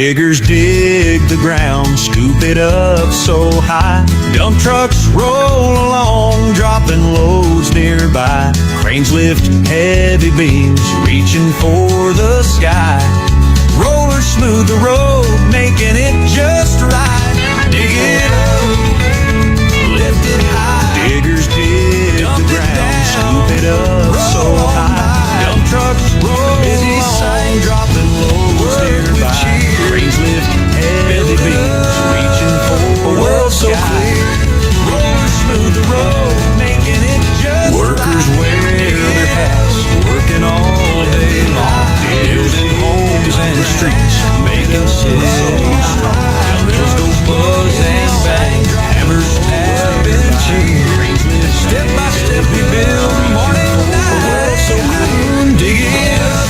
Diggers dig the ground, scoop it up so high. Dump trucks roll along, dropping loads nearby. Cranes lift heavy beams, reaching for the sky. Rollers smooth the road, making it just right. Dig it up, lift it high. Diggers dig the ground, scoop it up so high. Dump trucks roll along, dropping loads nearby. Cranes lift heavy beams, reaching for a world so clear. Rollers smooth the road, making it just workers wear their hats, working all day long, building homes and streets, making cities so strong. Wheels go buzz and bang, hammers tap and cheer. Step by step we build, morning and night. A world so clear, dig it up,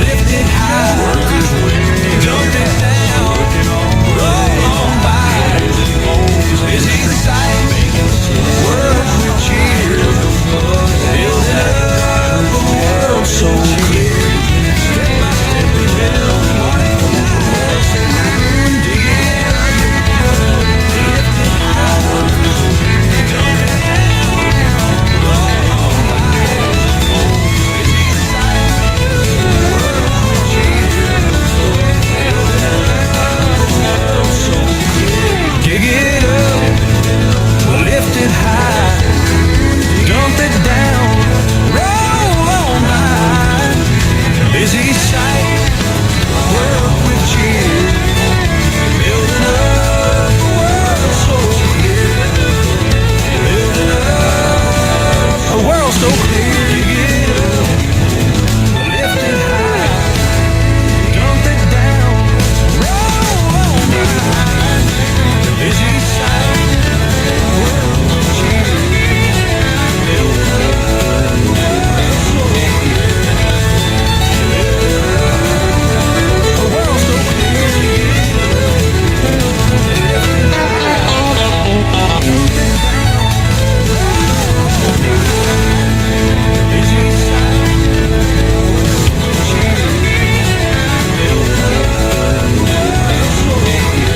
lift it high. Workers wear dump it down, working on roll on by. Busy sight, making work with cheer. Building up a world so clear. Step by step we build, morning and night. Dig it up, lift it high. Workers wear dump it down, roll on by. Busy sight, work with cheer. Dig it up, lift it high, dump it down, roll on by. Busy sight, work with cheer, building up a world so clear, building up a world so clear. Dig it up, lift it high, dump it down, roll on by. Busy sight, work with cheer, building up a world so clear, a world so clear. Busy sight, work with cheer, building up a world so clear.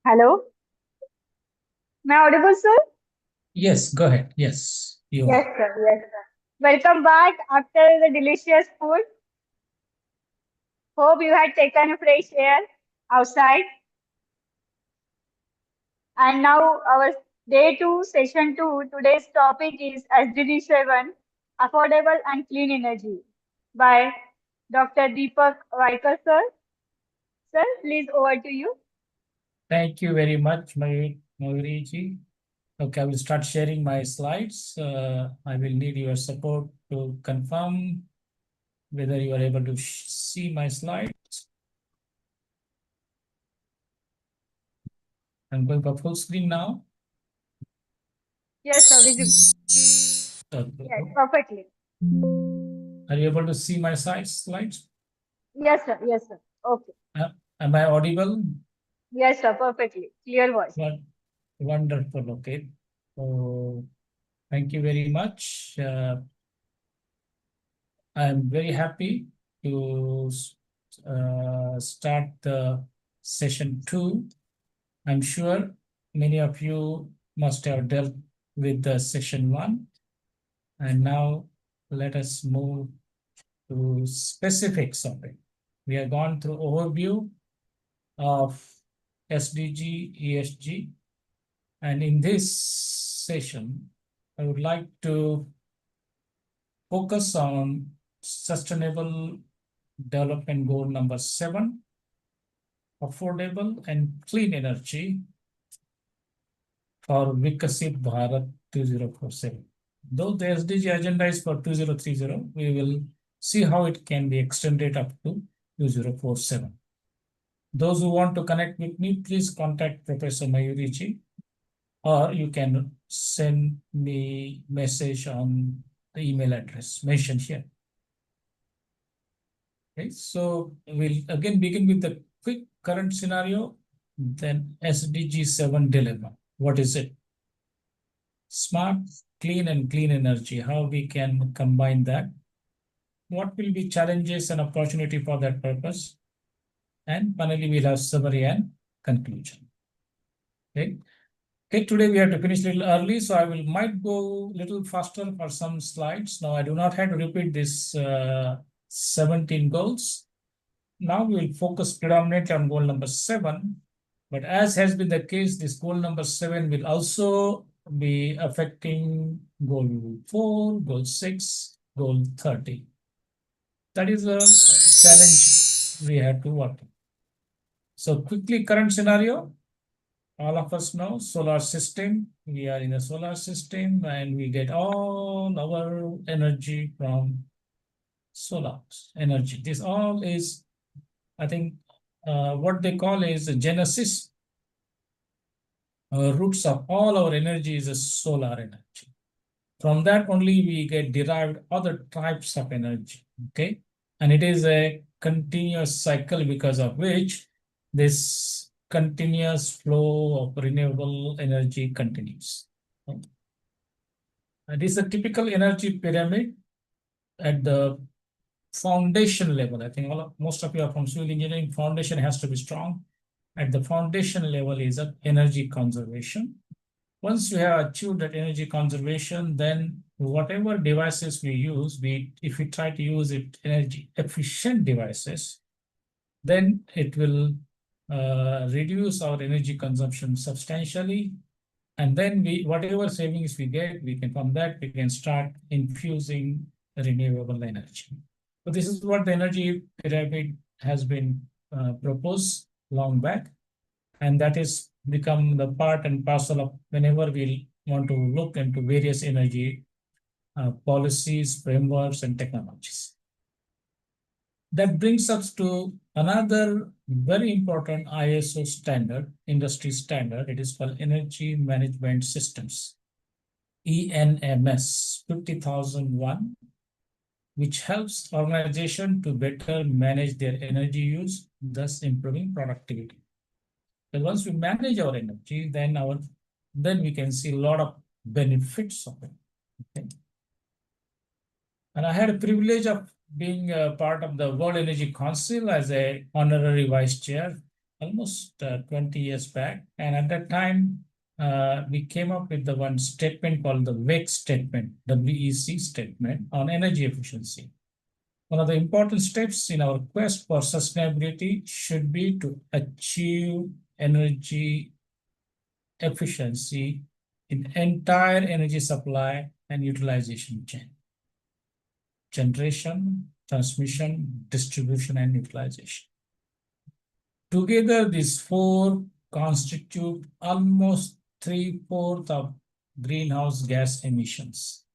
Hello, am I audible, sir? Yes, go ahead. Yes, you Yes, are. sir. Yes, sir. Welcome back after the delicious food. Hope you had taken a fresh air outside. And now our day two, session two. Today's topic is SDG 7, affordable and clean energy by Dr. Deepak Vaikar, sir. Sir, please over to you. Thank you very much, Mayuri. Okay, I will start sharing my slides. I will need your support to confirm whether you are able to see my slides. I'm going for full screen now. Yes, sir. Visible. Yes, perfectly. Are you able to see my slides? Yes, sir. Yes, sir. Okay. Am I audible? Yes, sir. Perfectly. Clear voice. Wonderful. Okay. So thank you very much. I'm very happy to start the session 2. I'm sure many of you must have dealt with the session 1. And now let us move to specifics of it. We have gone through overview of SDG, ESG. And in this session, I would like to focus on sustainable development goal number 7, affordable and clean energy for Vikasit Bharat 2047. Though the SDG agenda is for 2030, we will see how it can be extended up to 2047. Those who want to connect with me, please contact Professor Mayurichi, or you can send me message on the email address mentioned here. Okay, so we'll again begin with the quick current scenario, then SDG 7 dilemma. What is it? Smart, clean, and clean energy, how we can combine that. What will be challenges and opportunity for that purpose? And finally, we'll have summary and conclusion. Okay. Okay, today we have to finish a little early, so I might go a little faster for some slides. Now, I do not have to repeat this 17 goals. Now we will focus predominantly on goal number 7. But as has been the case, this goal number 7 will also be affecting goal 4, goal 6, goal 30. That is a challenge we have to work on. So quickly, current scenario. All of us know solar system. We are in a solar system and we get all our energy from solar energy. This all is, I think, what they call is the genesis. Roots of all our energy is a solar energy. From that only we get derived other types of energy. Okay, and it is a continuous cycle because of which this continuous flow of renewable energy continues. And this is a typical energy pyramid at the foundation level. I think most of you are from civil engineering. Foundation has to be strong. At the foundation level is a energy conservation. Once you have achieved that energy conservation, then whatever devices we use, if we try to use it energy efficient devices, then it will reduce our energy consumption substantially. And then whatever savings we get, from that we can start infusing renewable energy. So this is what the energy pyramid has been proposed long back, and that is become the part and parcel of whenever we want to look into various energy policies, frameworks, and technologies. That brings us to another very important ISO standard, industry standard. It is called Energy Management Systems, ENMS 50001, which helps organization to better manage their energy use, thus improving productivity. But once we manage our energy, then we can see a lot of benefits of it. Okay? And I had a privilege of being a part of the World Energy Council as a honorary vice chair almost 20 years back. And at that time, we came up with the one statement called the WEC statement, WEC statement on energy efficiency. One of the important steps in our quest for sustainability should be to achieve energy efficiency in entire energy supply and utilization chain. Generation, transmission, distribution, and utilization. Together, these 4 constitute almost 3/4 of greenhouse gas emissions.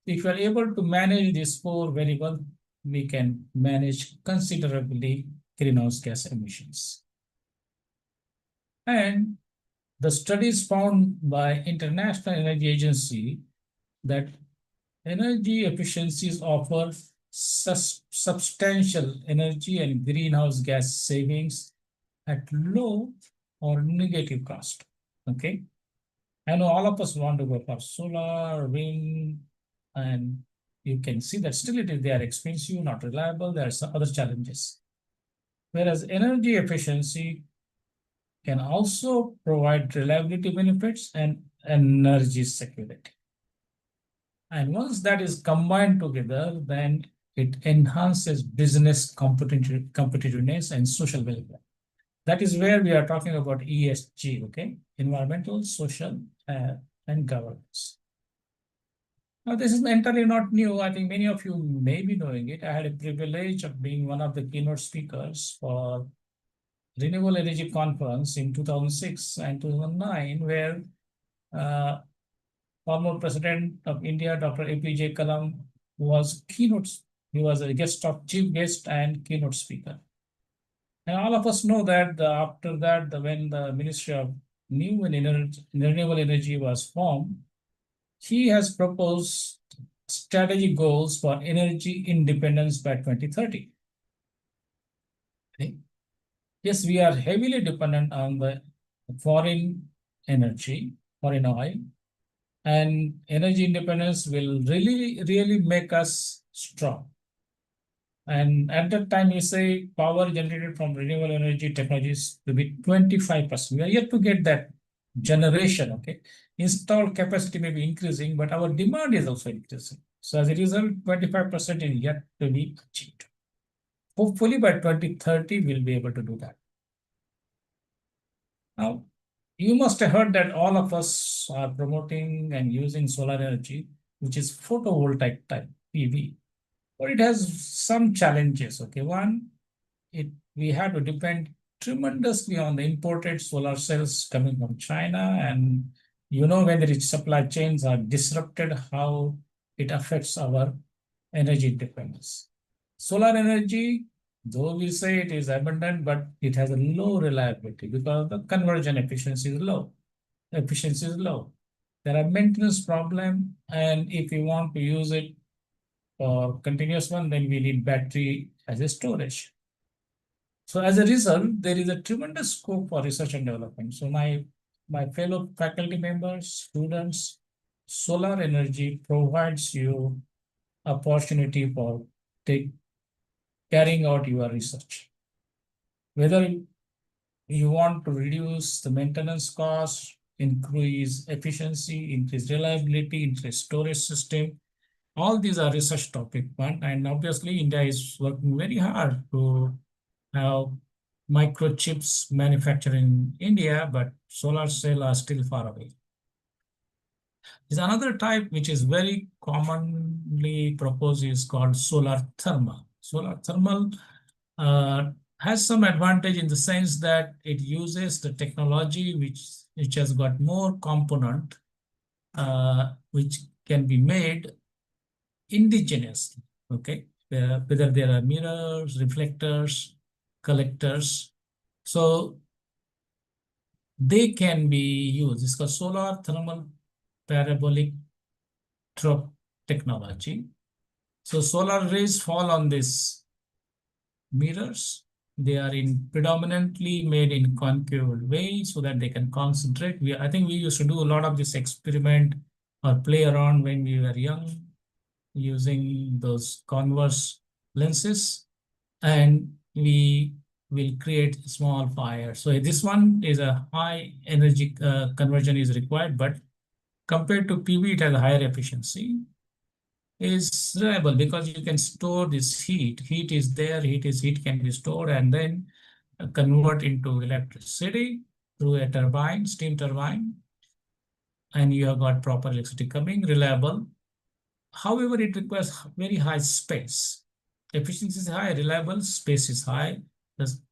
If we are able to manage these 4 very well, we can manage considerably greenhouse gas emissions. And the studies found by International Energy Agency that energy efficiencies offer substantial energy and greenhouse gas savings at low or negative cost. Okay. I know all of us want to go for solar, wind, and you can see that still they are expensive, not reliable. There are some other challenges. Whereas energy efficiency can also provide reliability benefits and energy security. And once that is combined together, then it enhances business competitiveness and social welfare. That is where we are talking about ESG, okay? Environmental, social, and governance. Now, this is entirely not new. I think many of you may be knowing it. I had a privilege of being one of the keynote speakers for Renewable Energy Conference in 2006 and 2009, where former president of India, Dr. APJ Kalam, was keynote. He was a chief guest and keynote speaker. And all of us know that after that, when the Ministry of New and Renewable Energy was formed, he has proposed strategic goals for energy independence by 2030. Okay. Yes, we are heavily dependent on the foreign energy, foreign oil, and energy independence will really make us strong. And at that time, you say power generated from renewable energy technologies will be 25%. We are yet to get that generation, okay? Installed capacity may be increasing, but our demand is also increasing. So as a result, 25% is yet to be achieved. Hopefully by 2030, we'll be able to do that. Now, you must have heard that all of us are promoting and using solar energy, which is photovoltaic type PV, but it has some challenges. Okay, one, we have to depend tremendously on the imported solar cells coming from China, and when the supply chains are disrupted, how it affects our energy independence. Solar energy, though we say it is abundant, but it has a low reliability because the conversion efficiency is low. There are maintenance problem, and if we want to use it for continuous one, then we need battery as a storage. So as a result, there is a tremendous scope for research and development. So my fellow faculty members, students, solar energy provides you opportunity for carrying out your research. Whether you want to reduce the maintenance cost, increase efficiency, increase reliability, increase storage system, all these are research topic one. And obviously, India is working very hard to have microchips manufactured in India, but solar cell are still far away. There's another type which is very commonly proposed is called solar thermal. Solar thermal has some advantage in the sense that it uses the technology which has got more component which can be made indigenously. Okay, whether there are mirrors, reflectors, collectors, so they can be used. It's called solar thermal parabolic trope technology. So solar rays fall on these mirrors. They are predominantly made in concave way so that they can concentrate. I think we used to do a lot of this experiment or play around when we were young using those converse lenses, and we will create small fire. So this one is a high energy conversion is required, but compared to PV, it has a higher efficiency. Is reliable because you can store this heat. Heat is there, heat can be stored and then convert into electricity through a turbine, steam turbine, and you have got proper electricity coming, reliable. However, it requires very high space. Efficiency is high, reliable, space is high.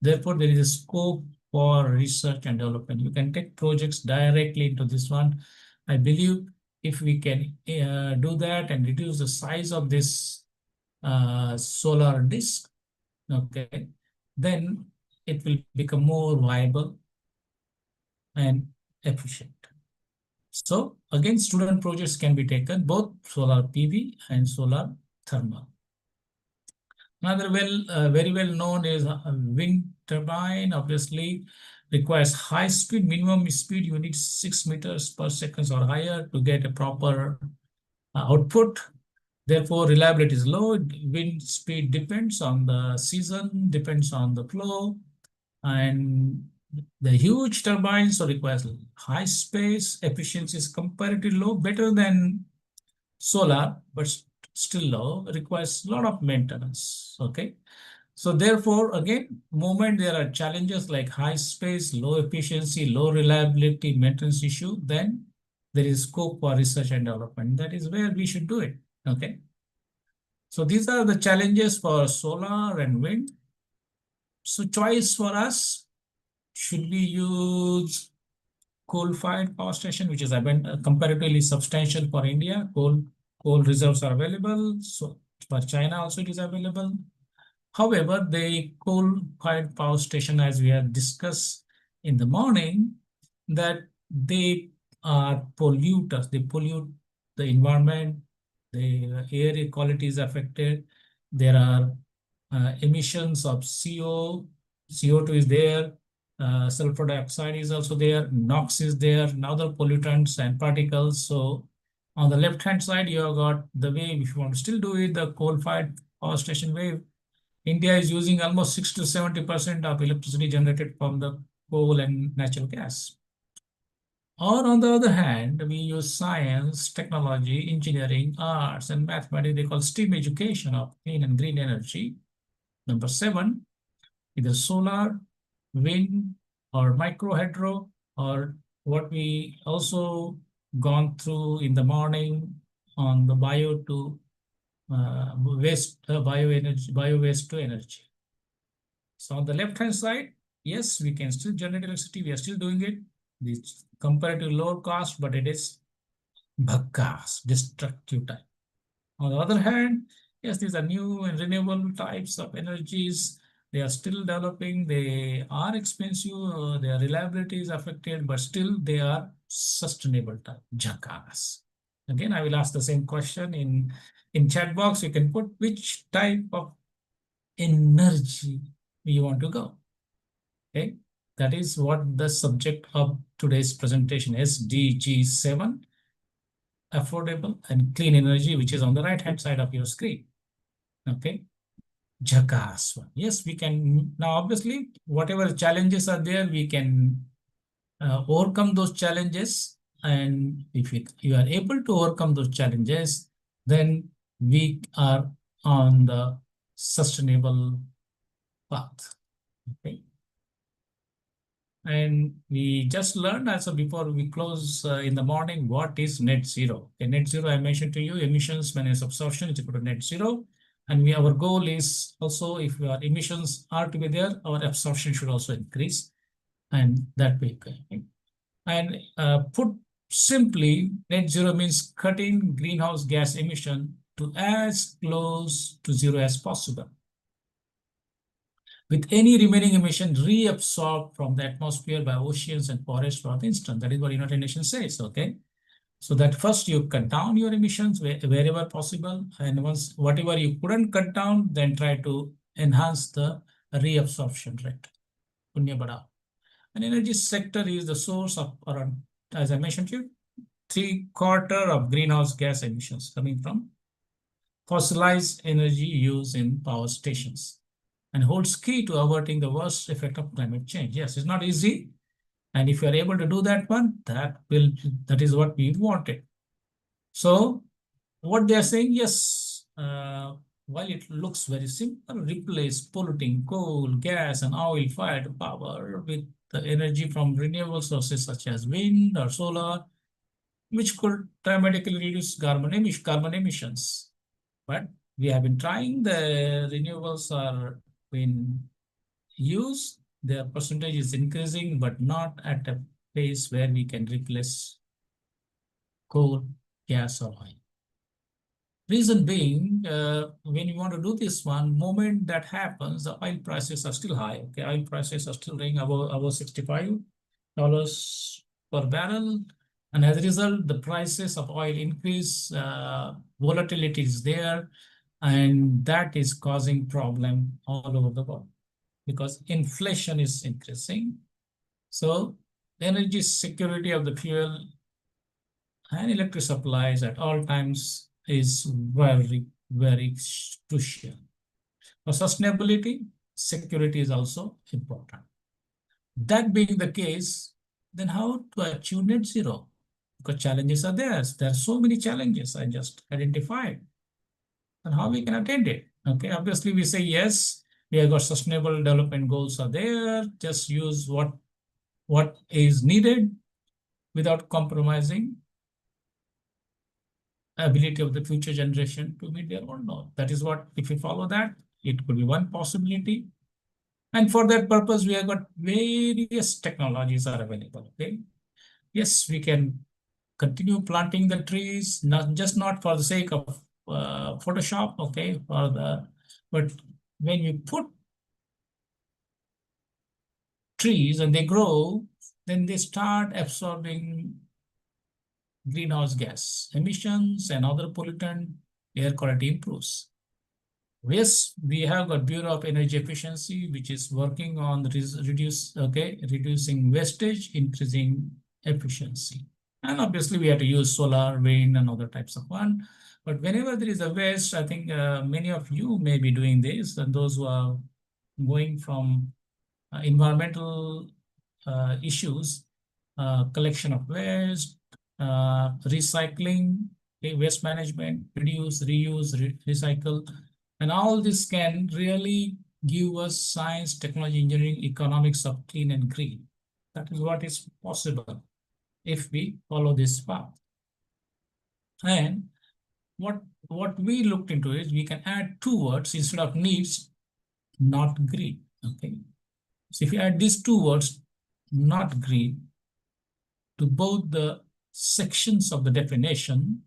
Therefore, there is a scope for research and development. You can take projects directly into this one. I believe if we can do that and reduce the size of this solar disk, okay, then it will become more viable and efficient. So again, student projects can be taken, both solar PV and solar thermal. Another very well known is a wind turbine. Obviously, requires high speed. Minimum speed you need 6 meters per second or higher to get a proper output. Therefore, reliability is low. Wind speed depends on the season, depends on the flow, and the huge turbines so requires high space. Efficiency is comparatively low, better than solar, but still low, requires a lot of maintenance. Okay, so therefore, again, moment there are challenges like high space, low efficiency, low reliability, maintenance issue, then there is scope for research and development. That is where we should do it. Okay, so these are the challenges for solar and wind. So choice for us, should we use coal-fired power station, which is comparatively substantial for India. Coal reserves are available. So for China also it is available. However, the coal-fired power station, as we have discussed in the morning, that they are polluters. They pollute the environment. The air quality is affected. There are emissions of CO2 is there, sulfur dioxide is also there, NOx is there, and other pollutants and particles. So on the left-hand side, you have got the wave. If you want to still do it, the coal-fired power station wave, India is using almost 6 to 70% of electricity generated from the coal and natural gas. Or on the other hand, we use science, technology, engineering, arts, and mathematics. They call STEAM education of clean and green energy. Number 7, either solar, wind, or microhydro, or what we also gone through in the morning on the bio to bio waste to energy. So on the left hand side, yes, we can still generate electricity. We are still doing it. It's comparatively lower cost, but it is bhaggas, destructive type. On the other hand, yes, these are new and renewable types of energies. They are still developing. They are expensive. Their reliability is affected, but still they are sustainable type, jhakas. Again, I will ask the same question in chat box. You can put which type of energy you want to go. Okay, that is what the subject of today's presentation, SDG 7, affordable and clean energy, which is on the right hand side of your screen. Okay, jhakas one. Yes, we can now, obviously whatever challenges are there, we can overcome those challenges, and if you are able to overcome those challenges, then we are on the sustainable path. Okay, and we just learned also before we close in the morning, what is net zero. Okay, net zero, I mentioned to you, emissions minus absorption is equal to net zero. And our goal is also, if our emissions are to be there, our absorption should also increase. And that way, okay. And put simply, net zero means cutting greenhouse gas emission to as close to zero as possible, with any remaining emission reabsorbed from the atmosphere by oceans and forests for the instant. That is what United Nations says, okay? So that first you cut down your emissions wherever possible, and once whatever you couldn't cut down, then try to enhance the reabsorption rate. Punya badao. And energy sector is the source of around, as I mentioned to you, 3/4 of greenhouse gas emissions coming from fossilized energy use in power stations, and holds key to averting the worst effect of climate change. Yes, it's not easy. And if you are able to do that one, that is what we wanted. So what they are saying, yes, while it looks very simple, replace polluting coal, gas, and oil-fired power with the energy from renewable sources such as wind or solar, which could dramatically reduce carbon emissions. But we have been trying. The renewables are being used. Their percentage is increasing, but not at a pace where we can replace coal, gas, or oil. Reason being, when you want to do this one, moment that happens, the oil prices are still high. Okay, oil prices are still running above $65 per barrel. And as a result, the prices of oil increase, volatility is there, and that is causing problem all over the world because inflation is increasing. So energy security of the fuel and electric supplies at all times is very, very crucial. For sustainability, security is also important. That being the case, then how to achieve net zero? Because challenges are there. There are so many challenges I just identified. And how we can attain it? Okay, obviously we say yes, we have got sustainable development goals are there. Just use what is needed without compromising ability of the future generation to meet their own goal. That is what, if we follow that, it could be one possibility. And for that purpose, we have got various technologies are available. Okay, yes, we can continue planting the trees, not for the sake of Photoshop, okay, but when you put trees and they grow, then they start absorbing greenhouse gas emissions and other pollutant, air quality improves. Yes, we have got Bureau of Energy Efficiency, which is working on reducing wastage, increasing efficiency. And obviously, we have to use solar, wind, and other types of one. But whenever there is a waste, I think many of you may be doing this, and those who are going from environmental issues, collection of waste, recycling, okay, waste management, reduce, reuse, recycle, and all this can really give us science, technology, engineering, economics of clean and green. That is what is possible if we follow this path. And what we looked into is we can add two words instead of needs, not greed. Okay. So if you add these two words, not greed, to both the sections of the definition,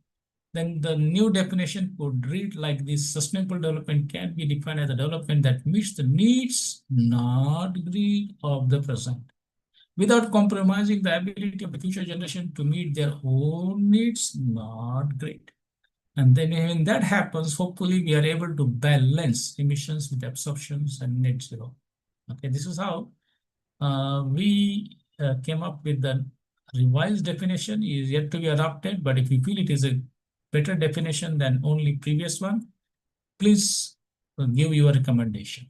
then the new definition would read like this: sustainable development can be defined as a development that meets the needs, not greed, of the present, without compromising the ability of the future generation to meet their own needs, not greed. And then when that happens, hopefully we are able to balance emissions with absorptions and net zero. Okay, this is how we came up with the revised definition. Is yet to be adopted, but if you feel it is a better definition than only previous one, please give your recommendation.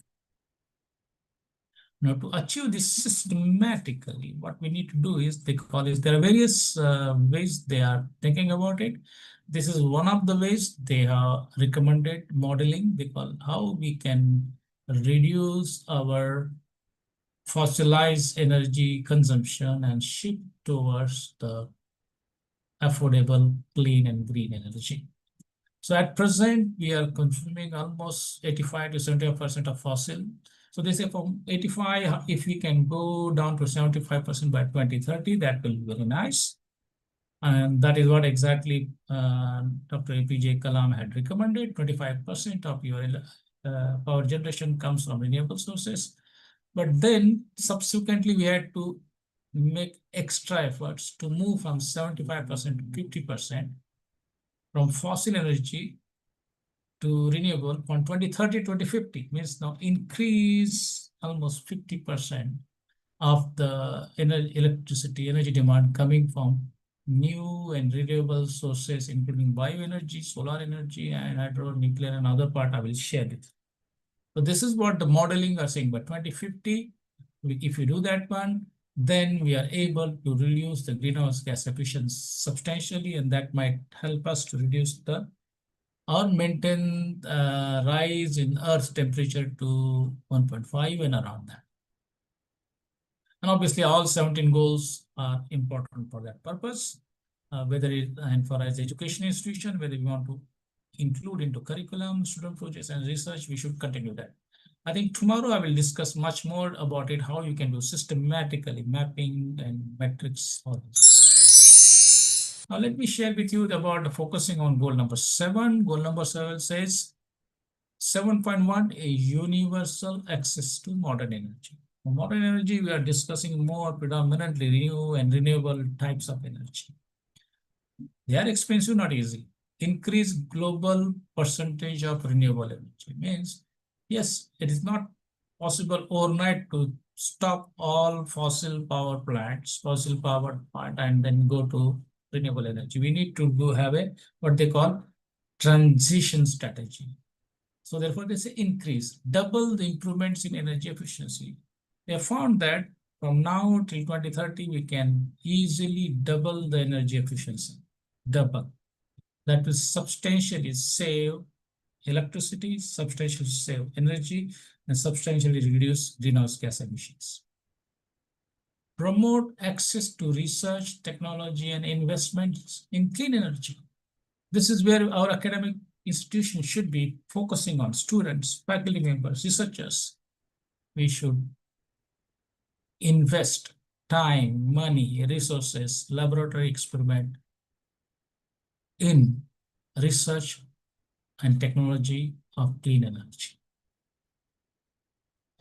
Now, to achieve this systematically, what we need to do is there are various ways they are thinking about it. This is one of the ways they have recommended modeling. They call how we can reduce our fossilized energy consumption and shift towards the affordable, clean, and green energy. So at present, we are consuming almost 85 to 75% of fossil. So they say from 85, if we can go down to 75% by 2030, that will be very nice. And that is what exactly Dr. APJ Kalam had recommended. 25% of your power generation comes from renewable sources. But then subsequently, we had to make extra efforts to move from 75% to 50%, from fossil energy to renewable from 2030 to 2050, means now increase almost 50% of the electricity energy demand coming from new and renewable sources, including bioenergy, solar energy, and hydro, nuclear, and other part I will share it. So this is what the modeling are saying. By 2050, if we do that one, then we are able to reduce the greenhouse gas emissions substantially, and that might help us to reduce the or maintain rise in Earth's temperature to 1.5 and around that. And obviously, all 17 goals are important for that purpose, whether it and for as education institution, whether we want to include into curriculum, student projects, and research, we should continue that. I think tomorrow I will discuss much more about it, how you can do systematically mapping and metrics for this. Now, let me share with you about focusing on goal number 7. Goal number 7 says 7.1, a universal access to modern energy. For modern energy, we are discussing more predominantly new and renewable types of energy. They are expensive, not easy. Increase global percentage of renewable energy means, yes, it is not possible overnight to stop all fossil power plants, fossil power plant, and then go to renewable energy. We need to have a what they call transition strategy. So therefore, they say increase, double the improvements in energy efficiency. They have found that from now till 2030, we can easily double the energy efficiency, double. That will substantially save electricity, substantially save energy, and substantially reduce greenhouse gas emissions. Promote access to research, technology, and investments in clean energy. This is where our academic institution should be focusing on students, faculty members, researchers. We should invest time, money, resources, laboratory experiment in research and technology of clean energy.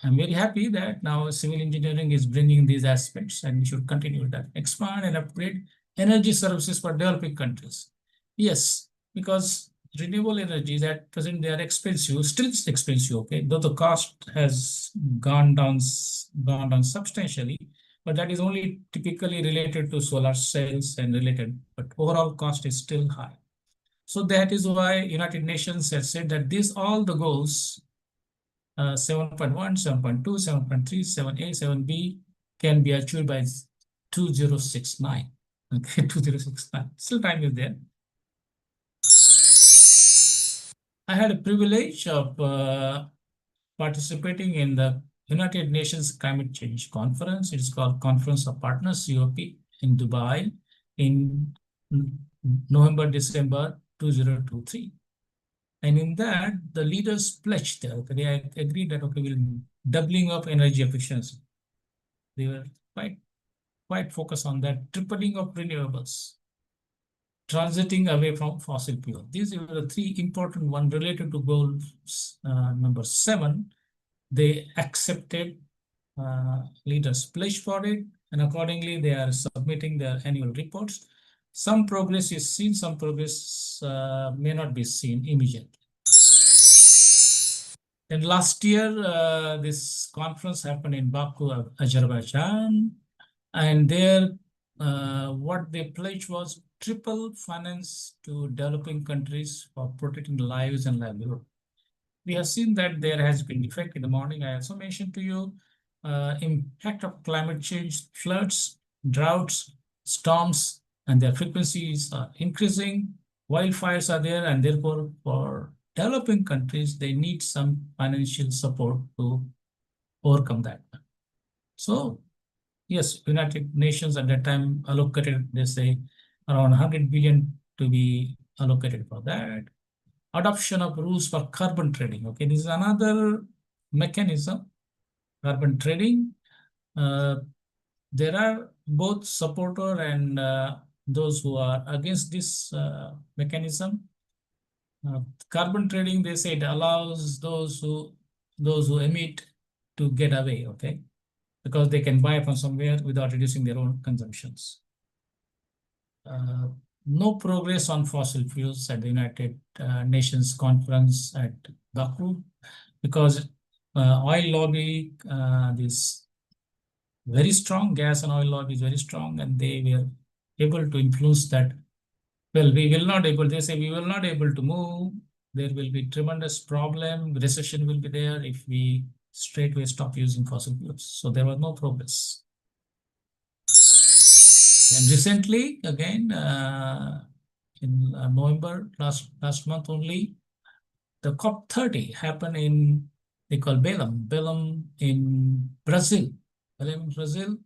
I'm very happy that now civil engineering is bringing these aspects, and we should continue that. Expand and upgrade energy services for developing countries. Yes, because renewable energies at present they are expensive, still expensive. Okay, though the cost has gone down substantially, but that is only typically related to solar cells and related. But overall cost is still high. So that is why United Nations has said that these all the goals 7.1, 7.2, 7.3, 7A, 7B can be achieved by 2069. Okay, 2069. Still time is there. I had a privilege of participating in the United Nations Climate Change Conference. It's called Conference of Partners, COP, in Dubai in November, December 2023. And in that, the leaders pledged that they agreed that okay, we'll doubling of energy efficiency. They were quite focused on that, tripling of renewables, transiting away from fossil fuel. These are the three important ones related to goals number 7. They accepted leaders pledge for it, and accordingly they are submitting their annual reports. Some progress is seen, some progress may not be seen immediately. And last year, this conference happened in Baku, Azerbaijan, and there, what they pledged was triple finance to developing countries for protecting lives and livelihood. We have seen that there has been effect. In the morning, I also mentioned to you impact of climate change, floods, droughts, storms, and their frequencies are increasing. Wildfires are there, and therefore, for developing countries, they need some financial support to overcome that. So, yes, United Nations at that time allocated, they say, around 100 billion to be allocated for that. Adoption of rules for carbon trading. Okay, this is another mechanism, carbon trading. There are both supporter and those who are against this mechanism. Carbon trading, they say it allows those who emit to get away, okay, because they can buy from somewhere without reducing their own consumptions. No progress on fossil fuels at the United Nations conference at Baku because oil lobby is very strong, gas and oil lobby is very strong, and they were able to influence that. Well, we will not able, they say we will not able to move. There will be tremendous problem, recession will be there if we straightway stop using fossil fuels. So there was no progress. And recently, again, in November, last month only, the COP30 happened in, they call Belém in Brazil. Belém in Brazil.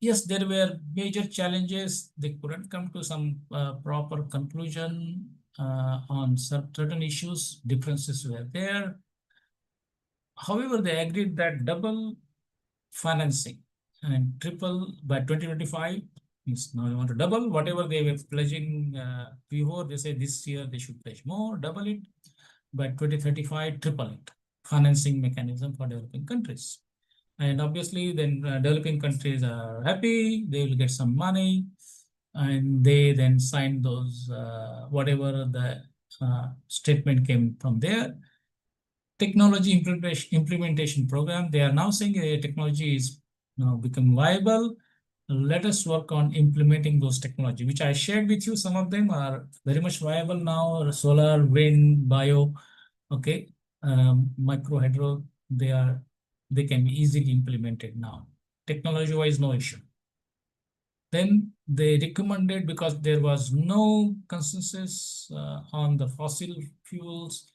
Yes, there were major challenges. They couldn't come to some proper conclusion on certain issues. Differences were there. However, they agreed that double financing and triple by 2025 means now they want to double whatever they were pledging before. They say this year they should pledge more, double it. By 2035, triple it. Financing mechanism for developing countries. And obviously, then developing countries are happy, they will get some money, and they then sign those, whatever the statement came from there. Technology implementation program, they are now saying technology is now become viable. Let us work on implementing those technology, which I shared with you. Some of them are very much viable now, solar, wind, bio, okay, micro hydro, they can be easily implemented now. Technology-wise, no issue. Then they recommended, because there was no consensus on the fossil fuels,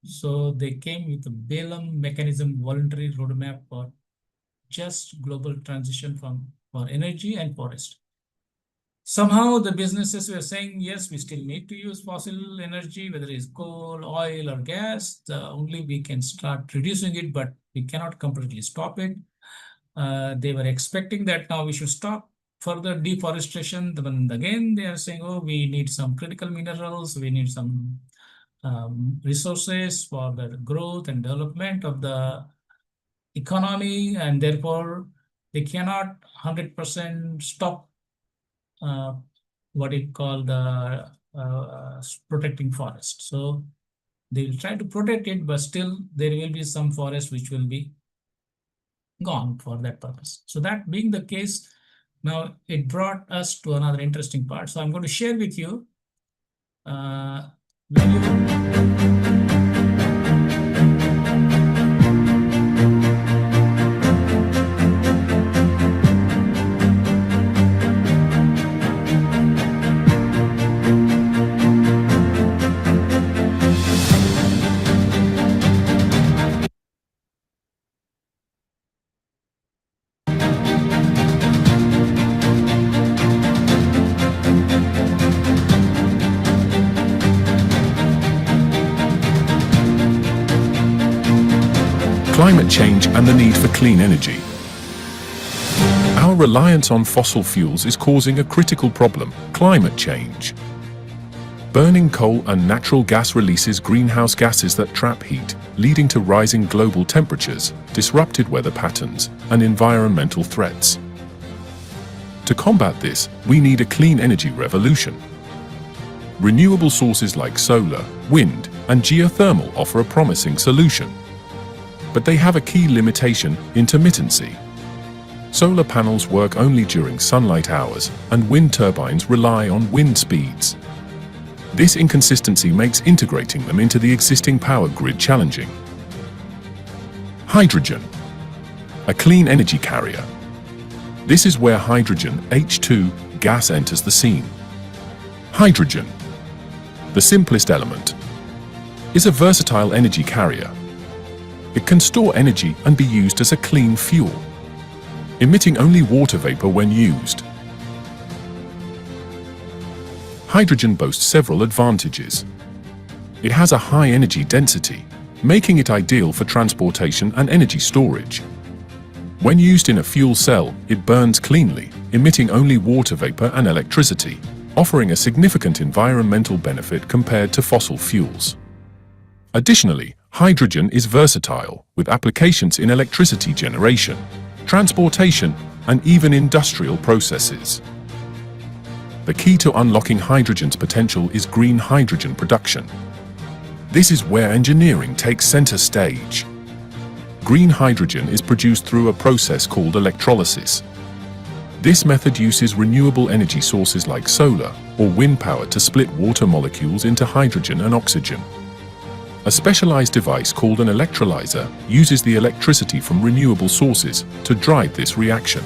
so they came with the Belém mechanism voluntary roadmap for just global transition for energy and forest. Somehow the businesses were saying, yes, we still need to use fossil energy, whether it's coal, oil, or gas. Only we can start reducing it, but we cannot completely stop it. They were expecting that now we should stop further deforestation. Then again, they are saying, oh, we need some critical minerals, we need some resources for the growth and development of the economy, and therefore they cannot 100% stop what you call the protecting forest. So they will try to protect it, but still there will be some forest which will be gone for that purpose. So that being the case, now it brought us to another interesting part. So I'm going to share with you when you Climate change and the need for clean energy. Our reliance on fossil fuels is causing a critical problem: climate change. Burning coal and natural gas releases greenhouse gases that trap heat, leading to rising global temperatures, disrupted weather patterns, and environmental threats. To combat this, we need a clean energy revolution. Renewable sources like solar, wind, and geothermal offer a promising solution. But they have a key limitation: intermittency. Solar panels work only during sunlight hours, and wind turbines rely on wind speeds. This inconsistency makes integrating them into the existing power grid challenging. Hydrogen, a clean energy carrier. This is where hydrogen, H2, gas enters the scene. Hydrogen, the simplest element, is a versatile energy carrier. It can store energy and be used as a clean fuel, emitting only water vapor when used. Hydrogen boasts several advantages. It has a high energy density, making it ideal for transportation and energy storage. When used in a fuel cell, it burns cleanly, emitting only water vapor and electricity, offering a significant environmental benefit compared to fossil fuels. Additionally, hydrogen is versatile, with applications in electricity generation, transportation, and even industrial processes. The key to unlocking hydrogen's potential is green hydrogen production. This is where engineering takes center stage. Green hydrogen is produced through a process called electrolysis. This method uses renewable energy sources like solar or wind power to split water molecules into hydrogen and oxygen. A specialized device called an electrolyzer uses the electricity from renewable sources to drive this reaction.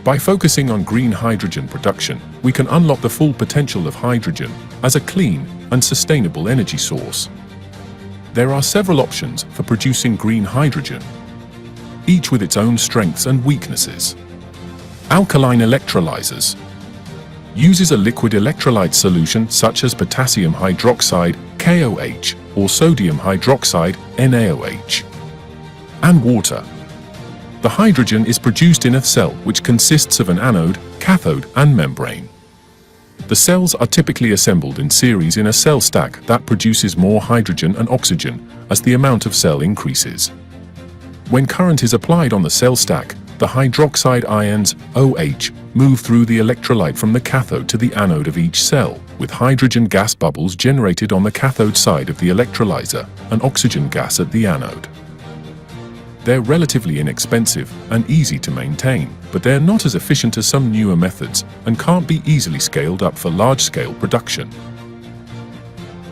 By focusing on green hydrogen production, we can unlock the full potential of hydrogen as a clean and sustainable energy source. There are several options for producing green hydrogen, each with its own strengths and weaknesses. Alkaline electrolyzers uses a liquid electrolyte solution such as potassium hydroxide, KOH, or sodium hydroxide, NaOH, and water. The hydrogen is produced in a cell which consists of an anode, cathode, and membrane. The cells are typically assembled in series in a cell stack that produces more hydrogen and oxygen as the amount of cell increases. When current is applied on the cell stack, the hydroxide ions, OH, move through the electrolyte from the cathode to the anode of each cell, with hydrogen gas bubbles generated on the cathode side of the electrolyzer and oxygen gas at the anode. They're relatively inexpensive and easy to maintain, but they're not as efficient as some newer methods and can't be easily scaled up for large-scale production.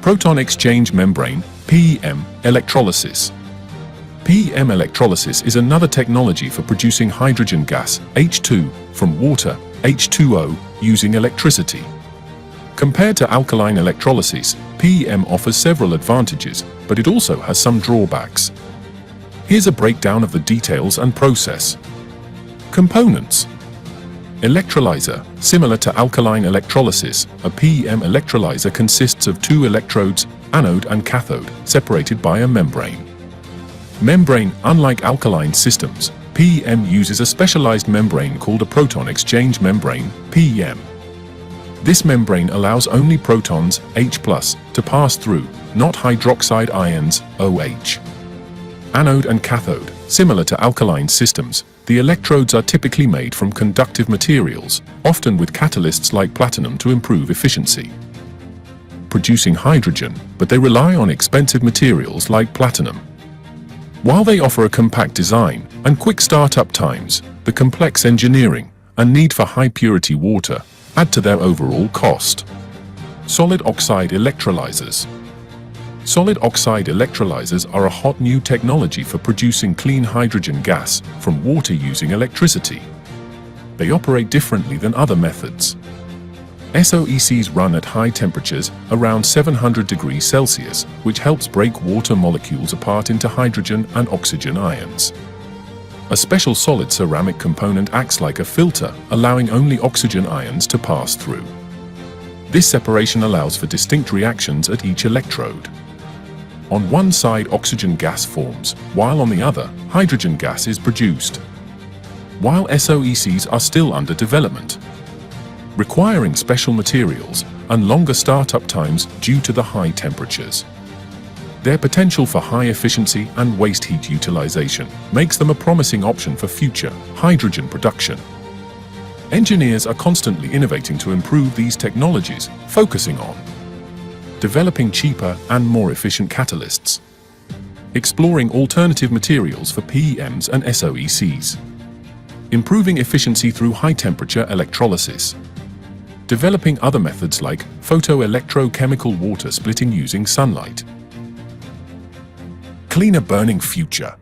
Proton exchange membrane, PEM, electrolysis. PEM electrolysis is another technology for producing hydrogen gas, H2, from water, H2O, using electricity. Compared to alkaline electrolysis, PEM offers several advantages, but it also has some drawbacks. Here's a breakdown of the details and process. Components. Electrolyzer. Similar to alkaline electrolysis, a PEM electrolyzer consists of two electrodes, anode and cathode, separated by a membrane. Membrane, unlike alkaline systems, PEM uses a specialized membrane called a proton exchange membrane, PEM. This membrane allows only protons, H+, to pass through, not hydroxide ions, OH. Anode and cathode, similar to alkaline systems, the electrodes are typically made from conductive materials, often with catalysts like platinum to improve efficiency. Producing hydrogen, but they rely on expensive materials like platinum. While they offer a compact design and quick startup times, the complex engineering and need for high-purity water add to their overall cost. Solid oxide electrolyzers. Solid oxide electrolyzers are a hot new technology for producing clean hydrogen gas from water using electricity. They operate differently than other methods. SOECs run at high temperatures, around 700 degrees Celsius, which helps break water molecules apart into hydrogen and oxygen ions. A special solid ceramic component acts like a filter, allowing only oxygen ions to pass through. This separation allows for distinct reactions at each electrode. On one side, oxygen gas forms, while on the other, hydrogen gas is produced. While SOECs are still under development, requiring special materials and longer startup times due to the high temperatures. Their potential for high efficiency and waste heat utilization makes them a promising option for future hydrogen production. Engineers are constantly innovating to improve these technologies, focusing on developing cheaper and more efficient catalysts, exploring alternative materials for PEMs and SOECs, improving efficiency through high-temperature electrolysis, developing other methods like photoelectrochemical water splitting using sunlight, cleaner burning future,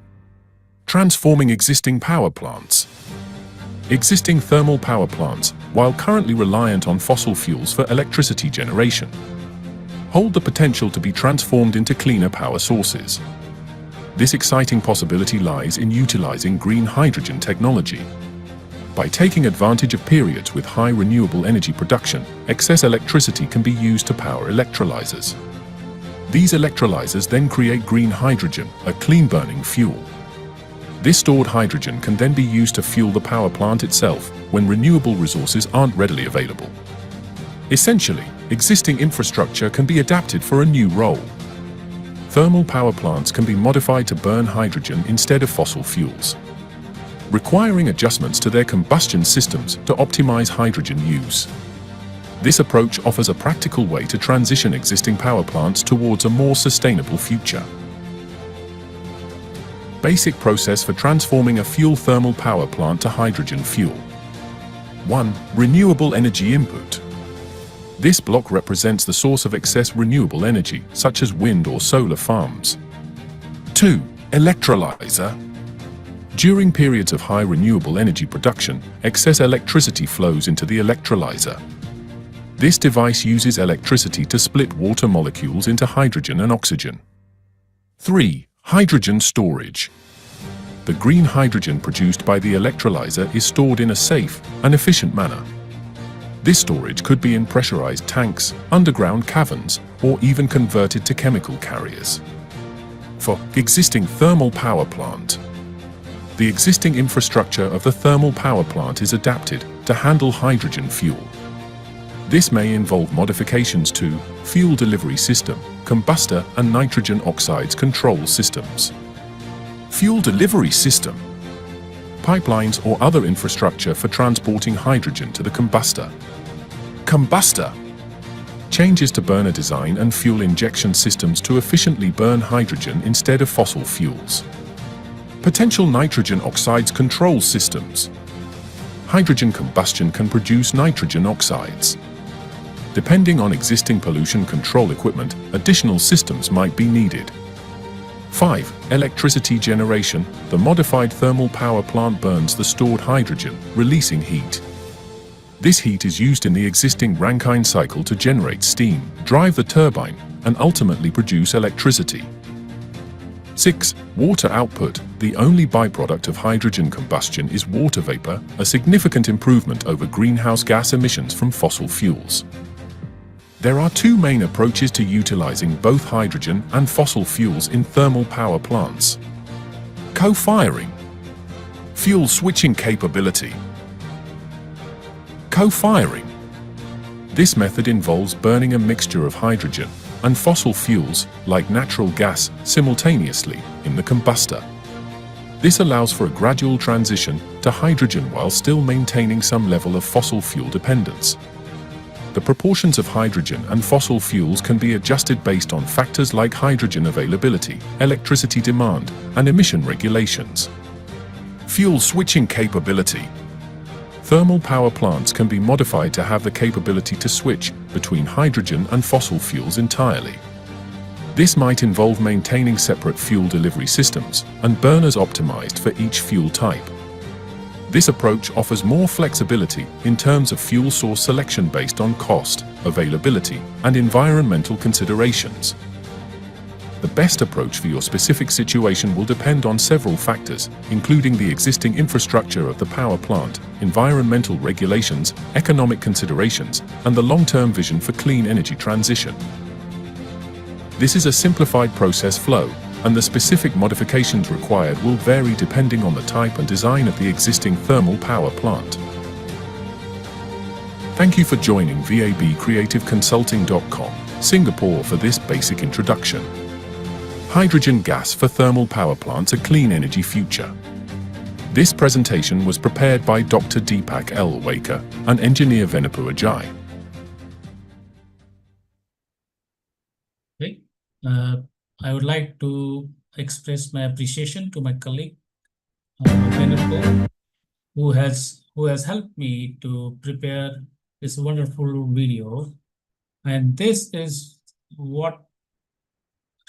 transforming existing power plants. Existing thermal power plants, while currently reliant on fossil fuels for electricity generation, hold the potential to be transformed into cleaner power sources. This exciting possibility lies in utilizing green hydrogen technology. By taking advantage of periods with high renewable energy production, excess electricity can be used to power electrolyzers. These electrolyzers then create green hydrogen, a clean-burning fuel. This stored hydrogen can then be used to fuel the power plant itself when renewable resources aren't readily available. Essentially, existing infrastructure can be adapted for a new role. Thermal power plants can be modified to burn hydrogen instead of fossil fuels, requiring adjustments to their combustion systems to optimize hydrogen use. This approach offers a practical way to transition existing power plants towards a more sustainable future. Basic process for transforming a fuel thermal power plant to hydrogen fuel. 1. Renewable energy input. This block represents the source of excess renewable energy, such as wind or solar farms. 2. Electrolyzer. During periods of high renewable energy production, excess electricity flows into the electrolyzer. This device uses electricity to split water molecules into hydrogen and oxygen. 3. Hydrogen storage. The green hydrogen produced by the electrolyzer is stored in a safe and efficient manner. This storage could be in pressurized tanks, underground caverns, or even converted to chemical carriers. For existing thermal power plant. The existing infrastructure of the thermal power plant is adapted to handle hydrogen fuel. This may involve modifications to fuel delivery system, combustor and nitrogen oxides control systems. Fuel delivery system. Pipelines or other infrastructure for transporting hydrogen to the combustor. Combustor. Changes to burner design and fuel injection systems to efficiently burn hydrogen instead of fossil fuels. Potential nitrogen oxides control systems. Hydrogen combustion can produce nitrogen oxides. Depending on existing pollution control equipment, additional systems might be needed. 5. Electricity generation. The modified thermal power plant burns the stored hydrogen, releasing heat. This heat is used in the existing Rankine cycle to generate steam, drive the turbine, and ultimately produce electricity. 6. Water output. The only byproduct of hydrogen combustion is water vapor, a significant improvement over greenhouse gas emissions from fossil fuels. There are two main approaches to utilizing both hydrogen and fossil fuels in thermal power plants. Co-firing. Fuel switching capability. Co-firing. This method involves burning a mixture of hydrogen and fossil fuels, like natural gas, simultaneously in the combustor. This allows for a gradual transition to hydrogen while still maintaining some level of fossil fuel dependence. The proportions of hydrogen and fossil fuels can be adjusted based on factors like hydrogen availability, electricity demand, and emission regulations. Fuel switching capability. Thermal power plants can be modified to have the capability to switch between hydrogen and fossil fuels entirely. This might involve maintaining separate fuel delivery systems and burners optimized for each fuel type. This approach offers more flexibility in terms of fuel source selection based on cost, availability, and environmental considerations. The best approach for your specific situation will depend on several factors, including the existing infrastructure of the power plant, environmental regulations, economic considerations, and the long-term vision for clean energy transition. This is a simplified process flow, and the specific modifications required will vary depending on the type and design of the existing thermal power plant. Thank you for joining VABcreativeconsulting.com, Singapore for this basic introduction. Hydrogen gas for thermal power plants, a clean energy future. This presentation was prepared by Dr. Deepak L. Waker and engineer Venapu Ajay. Okay. I would like to express my appreciation to my colleague, Venapu, who has helped me to prepare this wonderful video. And this is what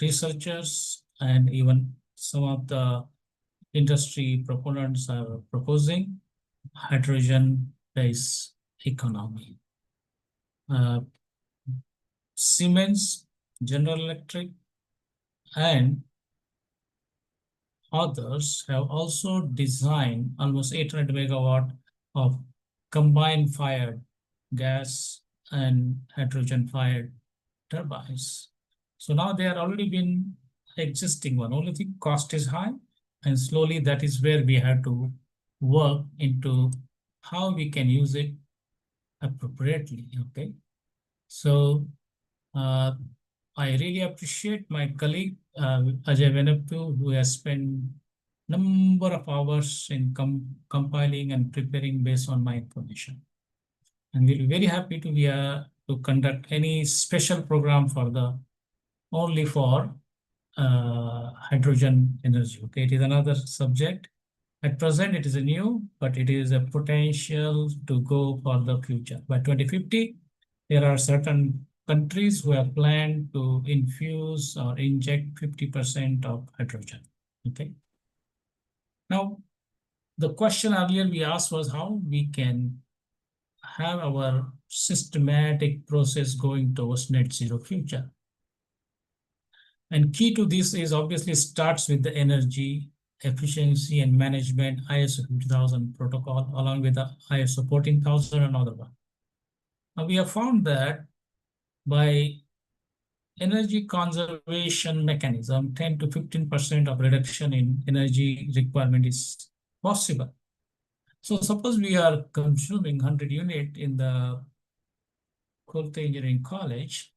researchers and even some of the industry proponents are proposing: hydrogen-based economy. Siemens, General Electric, and others have also designed almost 800 megawatt of combined fired gas and hydrogen fired turbines. So now they are already been existing one. Only the cost is high, and slowly that is where we have to work into how we can use it appropriately. Okay. So I really appreciate my colleague Ajay Venapu, who has spent number of hours in compiling and preparing based on my information. And we'll be very happy to conduct any special program for only for hydrogen energy. Okay, it is another subject. At present, it is a new, but it is a potential to go for the future. By 2050, there are certain countries who have planned to infuse or inject 50% of hydrogen. Okay. Now, the question earlier we asked was how we can have our systematic process going towards net zero future. And key to this is obviously starts with the energy efficiency and management ISO 50000 protocol, along with the ISO 14000 and other one. Now we have found that by energy conservation mechanism, 10 to 15% of reduction in energy requirement is possible. So suppose we are consuming 100 unit in the Kolte Engineering College,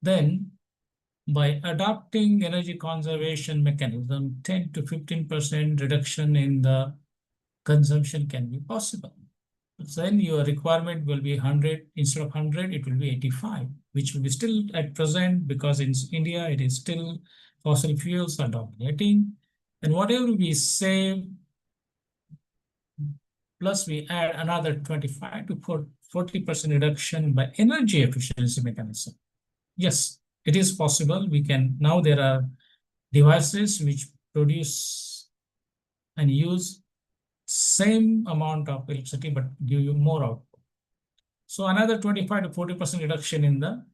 then by adopting energy conservation mechanism, 10 to 15% reduction in the consumption can be possible. So then your requirement will be 100, instead of 100, it will be 85, which will be still at present, because in India, it is still fossil fuels are dominating. And whatever we save, plus we add another 25 to 40% reduction by energy efficiency mechanism. Yes, it is possible. We can, now there are devices which produce and use same amount of electricity, but give you more output. So another 25 to 40% reduction in the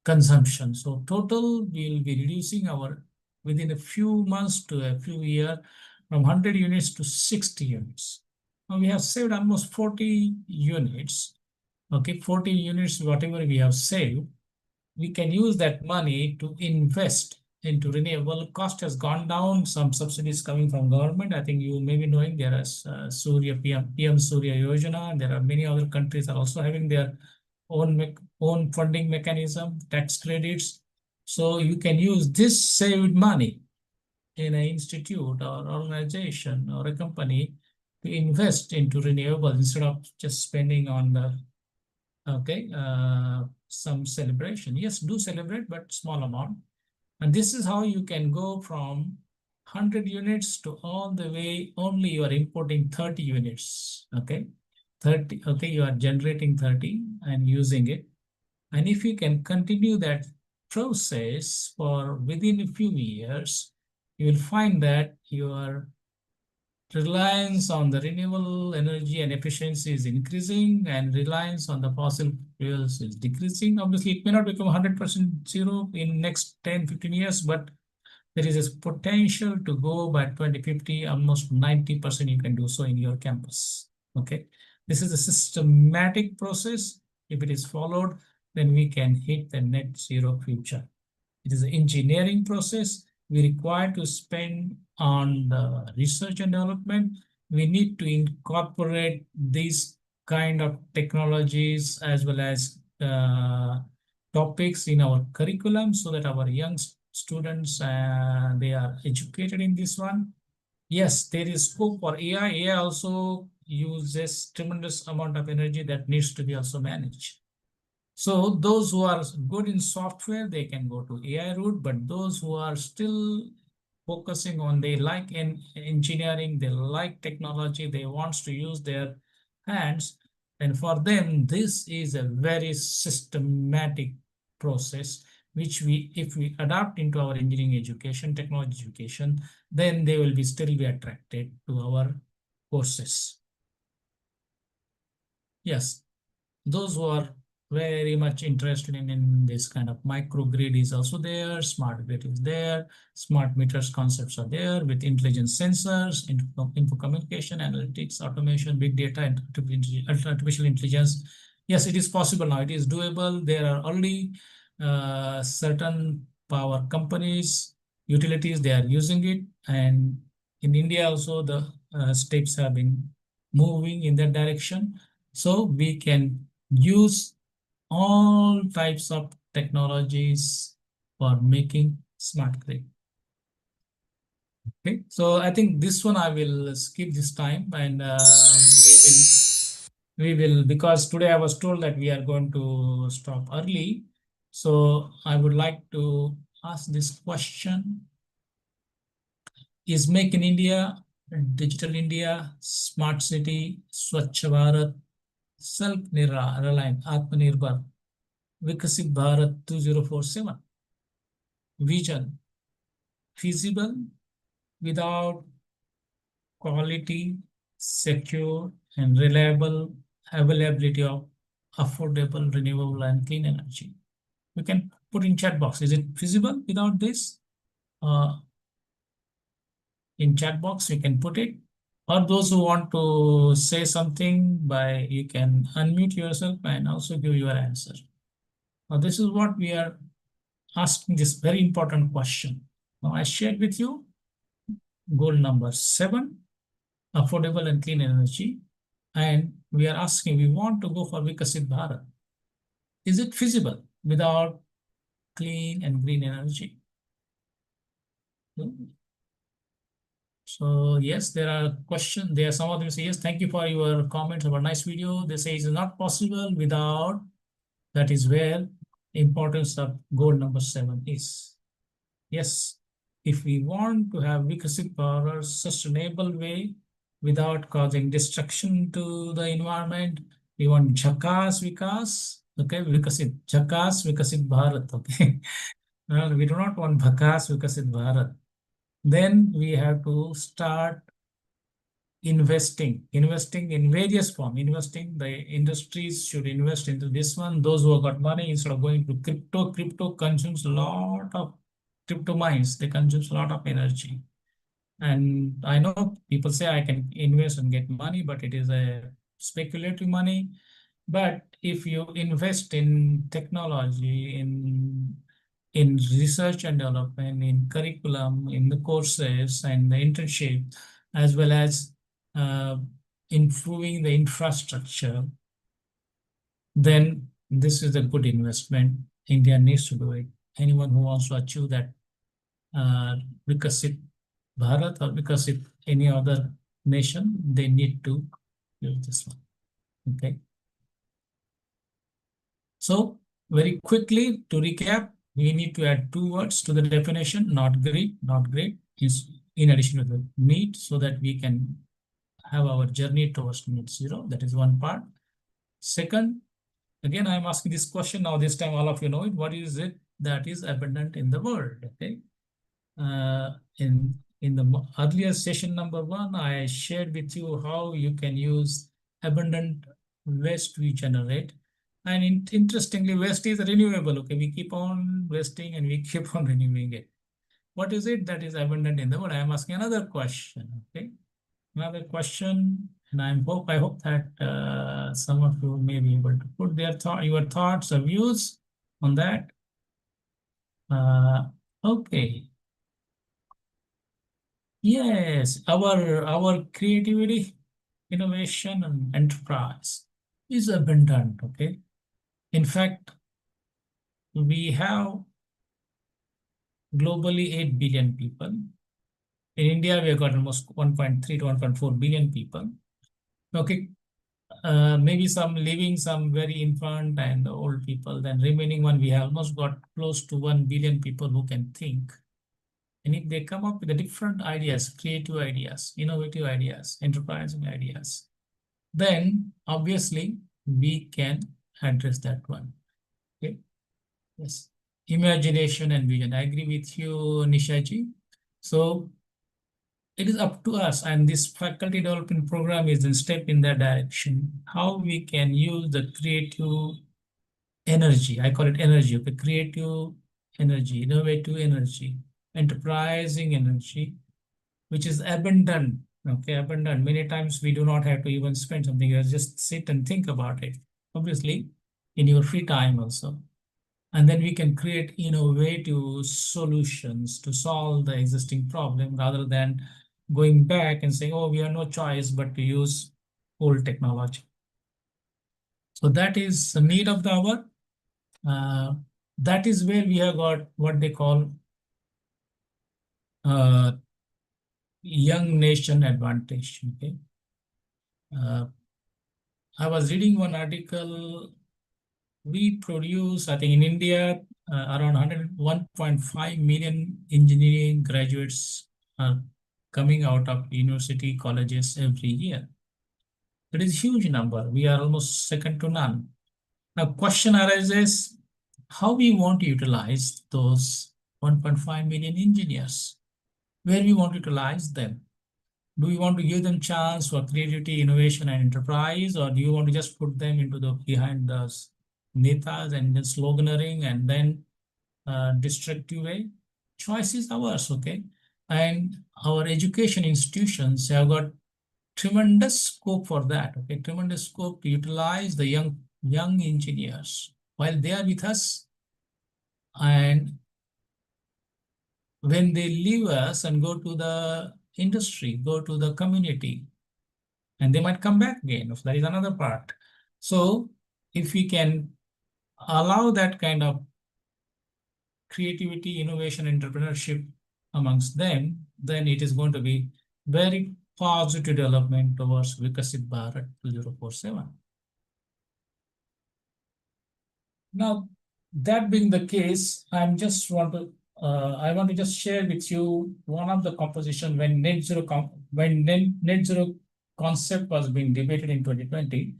consumption. So total, we will be reducing our, within a few months to a few years, from 100 units to 60 units. Now we have saved almost 40 units. Okay, 40 units, whatever we have saved, we can use that money to invest into renewable, cost has gone down. Some subsidies coming from government. I think you may be knowing there is Surya PM Surya Yojana. And there are many other countries are also having their own funding mechanism, tax credits. So you can use this saved money in an institute or organization or a company to invest into renewables instead of just spending on the some celebration. Yes, do celebrate, but small amount. And this is how you can go from 100 units to all the way, only you are importing 30 units, okay? 30, okay, you are generating 30 and using it. And if you can continue that process for within a few years, you will find that your reliance on the renewable energy and efficiency is increasing and reliance on the fossil fuels is decreasing. Obviously, it may not become 100% zero in next 10, 15 years, but there is a potential to go by 2050, almost 90% you can do so in your campus. Okay, this is a systematic process. If it is followed, then we can hit the net zero future. It is an engineering process. We require to spend on the research and development. We need to incorporate these kind of technologies as well as topics in our curriculum so that our young students they are educated in this one. Yes, there is scope for AI. AI also uses tremendous amount of energy that needs to be also managed. So those who are good in software, they can go to AI route, but those who are still focusing on, they like in engineering, they like technology, they wants to use their hands, and for them, this is a very systematic process, which if we adapt into our engineering education, technology education, then they will still be attracted to our courses. Yes, those who are very much interested in this kind of microgrid is also there, smart grid is there, smart meters concepts are there with intelligent sensors, info communication, analytics, automation, big data, and artificial intelligence. Yes, it is possible now, it is doable. There are already certain power companies, utilities, they are using it. And in India also, the steps have been moving in that direction. So we can use all types of technologies for making smart grid. Okay, so I think this one I will skip this time, and we will, because today I was told that we are going to stop early. So I would like to ask this question. Is Make in India, Digital India, Smart City, Swachh Bharat, Self-Reliant, Atmanirbhar, Vikasit Bharat 2047 vision feasible without quality, secure, and reliable availability of affordable, renewable, and clean energy? We can put in chat box. Is it feasible without this? In chat box, we can put it. Or those who want to say something, you can unmute yourself and also give your answer. Now, this is what we are asking, this very important question. Now, I shared with you goal number 7, affordable and clean energy. And we are asking, we want to go for Vikasit Bharat. Is it feasible without clean and green energy? So yes, there are questions. There are some of them say, yes, thank you for your comments about nice video. They say it's not possible without. That is where the importance of goal number 7 is. Yes, if we want to have Vikasit Bharat sustainable way without causing destruction to the environment, we want Jhakas Vikas, okay, Jhakas Vikasit Bharat, okay. Well, we do not want Bhakas Vikasit Bharat. Then we have to start investing in various forms. The industries should invest into this one. Those who have got money, instead of going to crypto consumes a lot of crypto mines. They consumes a lot of energy. And I know people say I can invest and get money, but it is a speculative money. But if you invest in technology, in in research and development, in curriculum, in the courses and the internship, as well as improving the infrastructure, then this is a good investment. India needs to do it. Anyone who wants to achieve that Vikasit Bharat or Vikasit any other nation, they need to use this one. Okay. So very quickly to recap, we need to add two words to the definition: not great is in addition to the meet, so that we can have our journey towards net zero. That is one part. Second, again, I'm asking this question now. This time, all of you know it. What is it that is abundant in the world? Okay. In the earlier session number 1, I shared with you how you can use abundant waste we generate. And interestingly, waste is renewable. Okay, we keep on wasting and we keep on renewing it. What is it that is abundant in the world? I am asking another question. Okay, another question, and I hope that some of you may be able to put your thoughts or views on that. Okay. Yes, our creativity, innovation, and enterprise is abundant. Okay. In fact, we have globally 8 billion people. In India, we have got almost 1.3 to 1.4 billion people. Okay. Maybe some living, some very infant and old people. Then remaining one, we have almost got close to 1 billion people who can think. And if they come up with the different ideas, creative ideas, innovative ideas, enterprising ideas, then obviously we can address that one. Okay. Yes. Imagination and vision. I agree with you, Nishaji. So it is up to us, and this faculty development program is a step in that direction. How we can use the creative energy, I call it energy, okay, creative energy, innovative energy, enterprising energy, which is abundant. Okay, abundant. Many times we do not have to even spend something, you just sit and think about it. Obviously, in your free time also. And then we can create innovative solutions to solve the existing problem rather than going back and saying, oh, we have no choice but to use old technology. So that is the need of the hour. That is where we have got what they call young nation advantage. Okay. I was reading one article. We produce, I think in India, around 101.5 million engineering graduates are coming out of university colleges every year. That is a huge number. We are almost second to none. Now, question arises, how we want to utilize those 1.5 million engineers? Where we want to utilize them? Do we want to give them chance for creativity, innovation, and enterprise, or do you want to just put them into the behind the netas and then sloganeering and then destructive way? Choice is ours, okay? And our education institutions have got tremendous scope for that, okay? Tremendous scope to utilize the young engineers while they are with us, and when they leave us and go to the industry, go to the community, and they might come back again. That is another part. So if we can allow that kind of creativity, innovation, entrepreneurship amongst them, then it is going to be very positive development towards Vikasit Bharat 2047. Now, that being the case, I want to just share with you one of the composition when net zero concept was being debated in 2020,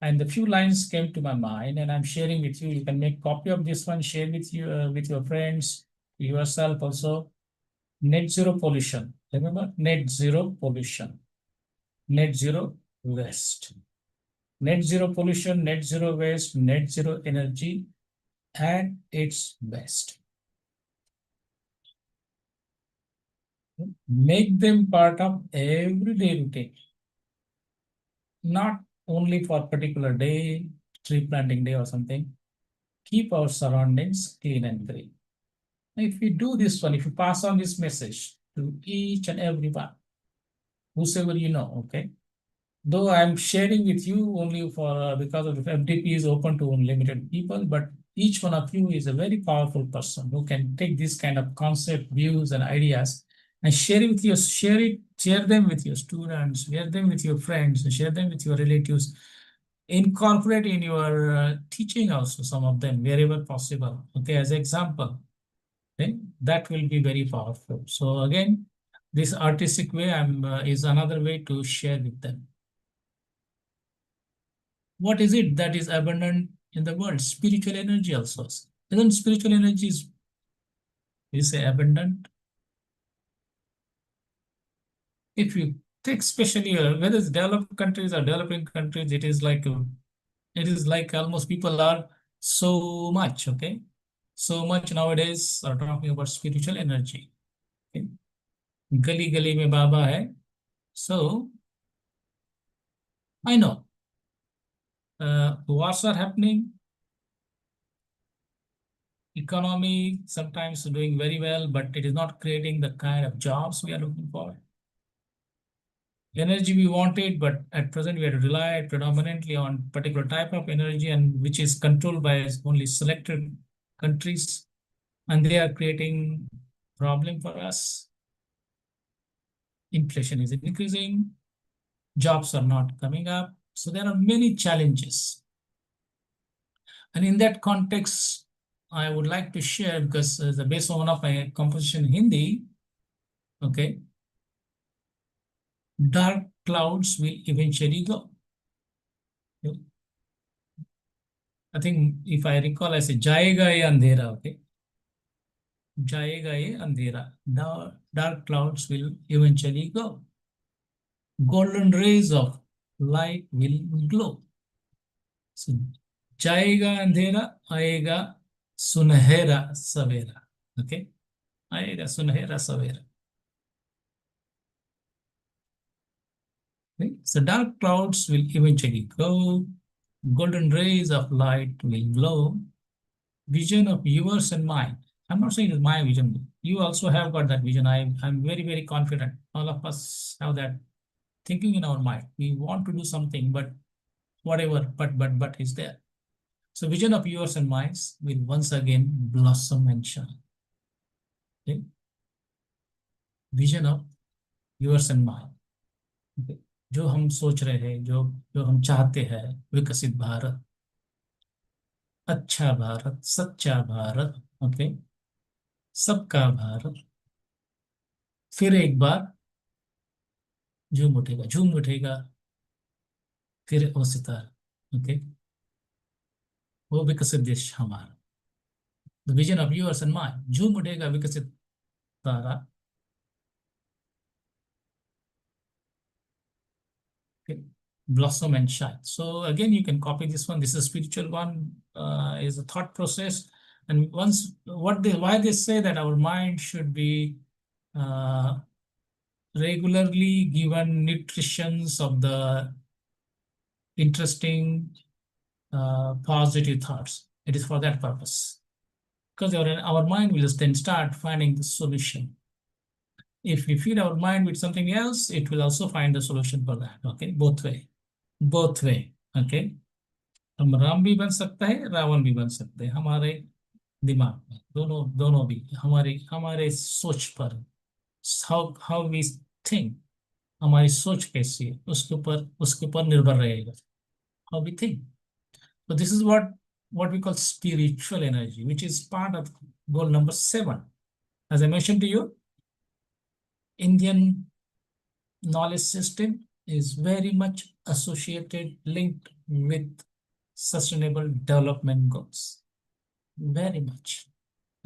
and the few lines came to my mind, and I'm sharing with you. You can make copy of this one, share with you with your friends, yourself also. Net zero pollution. Remember, net zero pollution, net zero waste. Net zero pollution, net zero waste, net zero energy at its best. Make them part of everyday routine, not only for a particular day, tree planting day or something. Keep our surroundings clean and green. If you do this one, if you pass on this message to each and everyone, whosoever you know, okay? Though I'm sharing with you only for because of FDP is open to unlimited people, but each one of you is a very powerful person who can take this kind of concept, views, and ideas and share it with your share them with your students, share them with your friends, share them with your relatives. Incorporate in your teaching also some of them wherever possible. Okay, as example, okay, that will be very powerful. So again, this artistic way is another way to share with them. What is it that is abundant in the world? Spiritual energy also. Isn't spiritual energy is say abundant? If you take especially whether it's developed countries or developing countries, it is like almost people are so much, okay? So much nowadays are talking about spiritual energy. Okay? Gali gali mein Baba hai. So I know wars are happening, economy sometimes doing very well, but it is not creating the kind of jobs we are looking for. Energy we wanted, but at present we have to rely predominantly on particular type of energy and which is controlled by only selected countries, and they are creating problem for us. Inflation is increasing, jobs are not coming up, so there are many challenges. And in that context, I would like to share, because the based on one of my composition in Hindi, okay, dark clouds will eventually go. I think if I recall, I say जाएगा ये अंधेरा, okay? जाएगा ये अंधेरा. Dark clouds will eventually go. Golden rays of light will glow. So, जाएगा अंधेरा, आएगा सुनहरा सवेरा. Okay? आएगा सुनहरा सवेरा. Okay? So dark clouds will eventually go. Golden rays of light will glow. Vision of yours and mine. I'm not saying it's my vision. You also have got that vision. I'm very, very confident. All of us have that thinking in our mind. We want to do something, but whatever, but is there. So vision of yours and mine will once again blossom and shine. Okay? Vision of yours and mine. Okay? जो हम सोच रहे हैं, जो जो हम चाहते हैं, विकसित भारत, अच्छा भारत, सच्चा भारत, ओके, सबका भारत, फिर एक बार झूम उठेगा फिर वो सितारा, ओके, वो विकसित देश हमारा. The vision of yours and mine, झूम उठेगा विकसित तारा. Okay. Blossom and shine. So again, you can copy this one. This is a spiritual one, is a thought process. And once why they say that our mind should be regularly given nutritions of the interesting, positive thoughts. It is for that purpose. Because our mind will then start finding the solution. If we feed our mind with something else, it will also find the solution for that. Okay, both way. Okay, हम राम भी बन सकता है, रावण भी बन सकते हैं हमारे दिमाग में. दोनों भी हमारे सोच पर, how we think, हमारी सोच कैसी है उसके ऊपर निर्भर रहेगा. How we think. So this is what we call spiritual energy, which is part of goal number 7. As I mentioned to you, Indian knowledge system is very much associated, linked with sustainable development goals. Very much.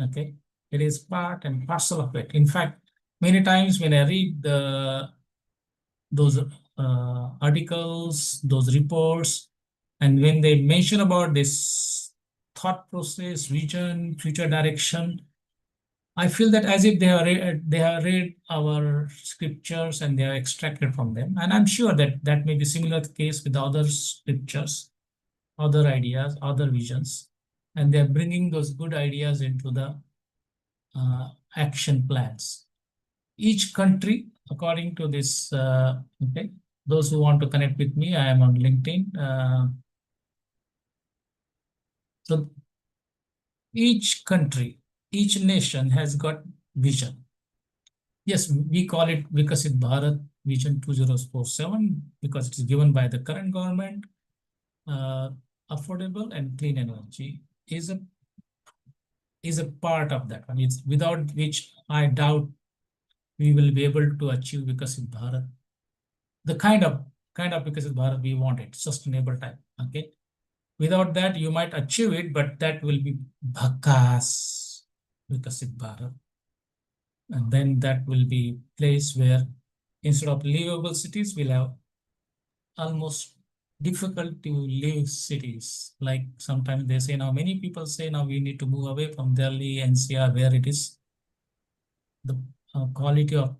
Okay. It is part and parcel of it. In fact, many times when I read those articles, those reports, and when they mention about this thought process, vision, future direction, I feel that as if they have read our scriptures and they are extracted from them. And I'm sure that may be similar case with other scriptures, other ideas, other visions, and they're bringing those good ideas into the action plans. Each country, according to this, okay, those who want to connect with me, I am on LinkedIn. So each country, each nation has got vision. Yes, we call it Vikasit Bharat Vision 2047 because it is given by the current government. Affordable and clean energy is a part of that one. It's without which I doubt we will be able to achieve Vikasit Bharat, the kind of Vikasit Bharat we want it, sustainable type. Okay. Without that, you might achieve it, but that will be Bhakas Vikasit Bharat. And then that will be place where instead of livable cities, we'll have almost difficult to live cities. Like sometimes they say now, many people say now we need to move away from Delhi, NCR, where it is the quality of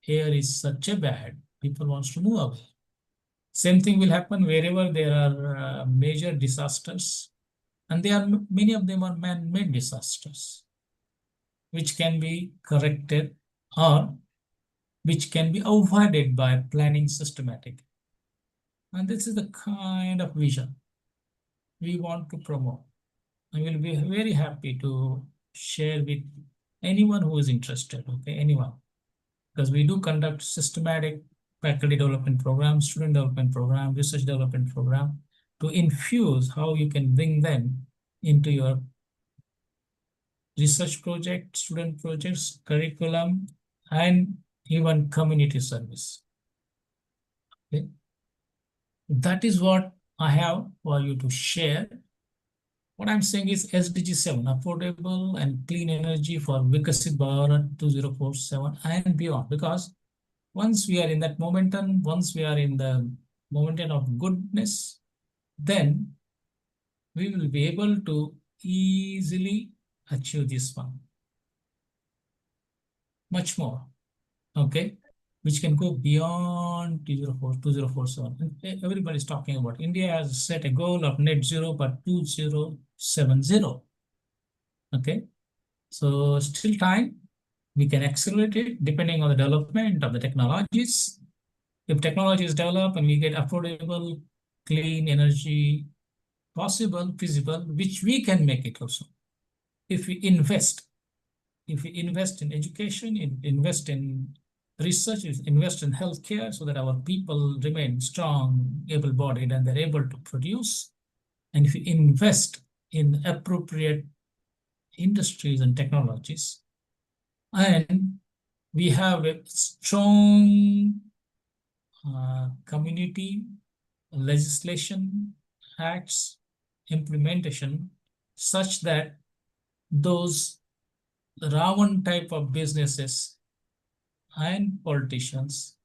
air is such a bad, people wants to move away. Same thing will happen wherever there are major disasters, and many of them are man-made disasters, which can be corrected or which can be avoided by planning systematic. And this is the kind of vision we want to promote. I will be very happy to share with anyone who is interested, okay, anyone. Because we do conduct systematic faculty development program, student development program, research development program to infuse how you can bring them into your research project, student projects, curriculum, and even community service. Okay. That is what I have for you to share. What I'm saying is SDG 7, affordable and clean energy for Vikasit Bharat 2047 and beyond. Because once we are in that momentum, once we are in the momentum of goodness, then we will be able to easily achieve this one. Much more, okay, which can go beyond 2047. Everybody is talking about India has set a goal of net zero by 2070. Okay, so still time, we can accelerate it depending on the development of the technologies. If technology is developed and we get affordable, clean energy possible, feasible, which we can make it also. If we invest in education, invest in research, invest in healthcare so that our people remain strong, able-bodied, and they're able to produce. And if we invest in appropriate industries and technologies, and we have a strong community legislation, acts, implementation, such that those Ravan type of businesses and politicians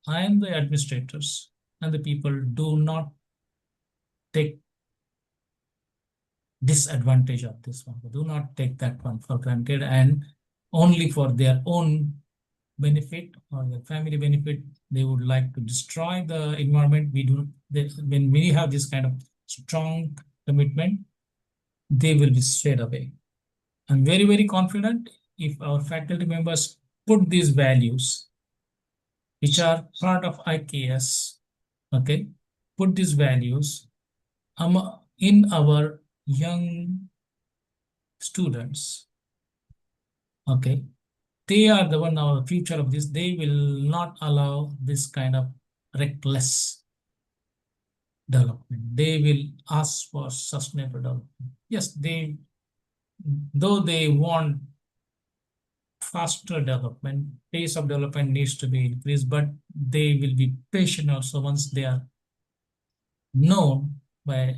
and the administrators and the people do not take disadvantage of this one. Do not take that one for granted and only for their own benefit or their family benefit, they would like to destroy the environment. When we have this kind of strong commitment, they will be straight away. I'm very, very confident if our faculty members put these values, which are part of IKS, okay, put these values in our young students, okay, they are the one, our future of this. They will not allow this kind of reckless development. They will ask for sustainable development. Yes, though they want faster development, pace of development needs to be increased, but they will be patient also once they are known by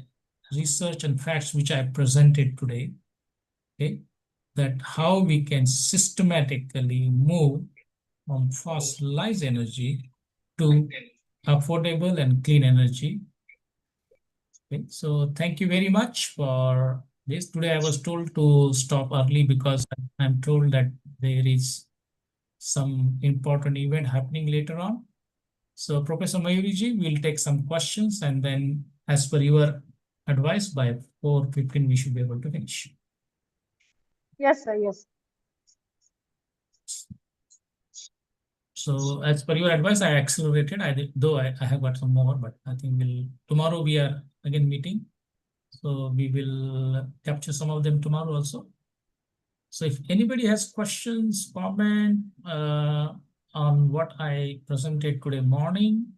research and facts which I presented today, okay, that how we can systematically move from fossilized energy to affordable and clean energy. Okay, so thank you very much for this. Today I was told to stop early because I'm told that there is some important event happening later on. So Professor Mayuriji will take some questions and then as per your advice by 4:15 we should be able to finish. Yes, sir. Yes. So as per your advice, I accelerated. Though I have got some more, but I think tomorrow we are again meeting. So we will capture some of them tomorrow also. So if anybody has questions, comment on what I presented today morning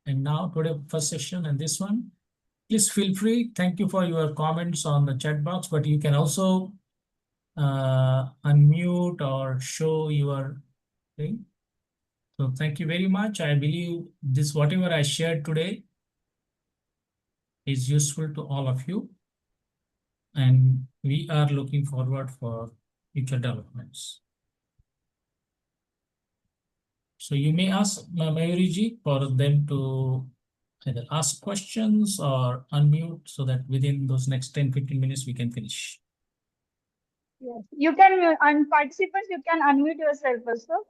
and now today first session and this one, please feel free. Thank you for your comments on the chat box, but you can also unmute or show your thing. So thank you very much. I believe this whatever I shared today is useful to all of you. And we are looking forward for future developments. So you may ask Mayuri for them to either ask questions or unmute so that within those next 10-15 minutes we can finish. Yes. You can, participants, you can unmute yourself also.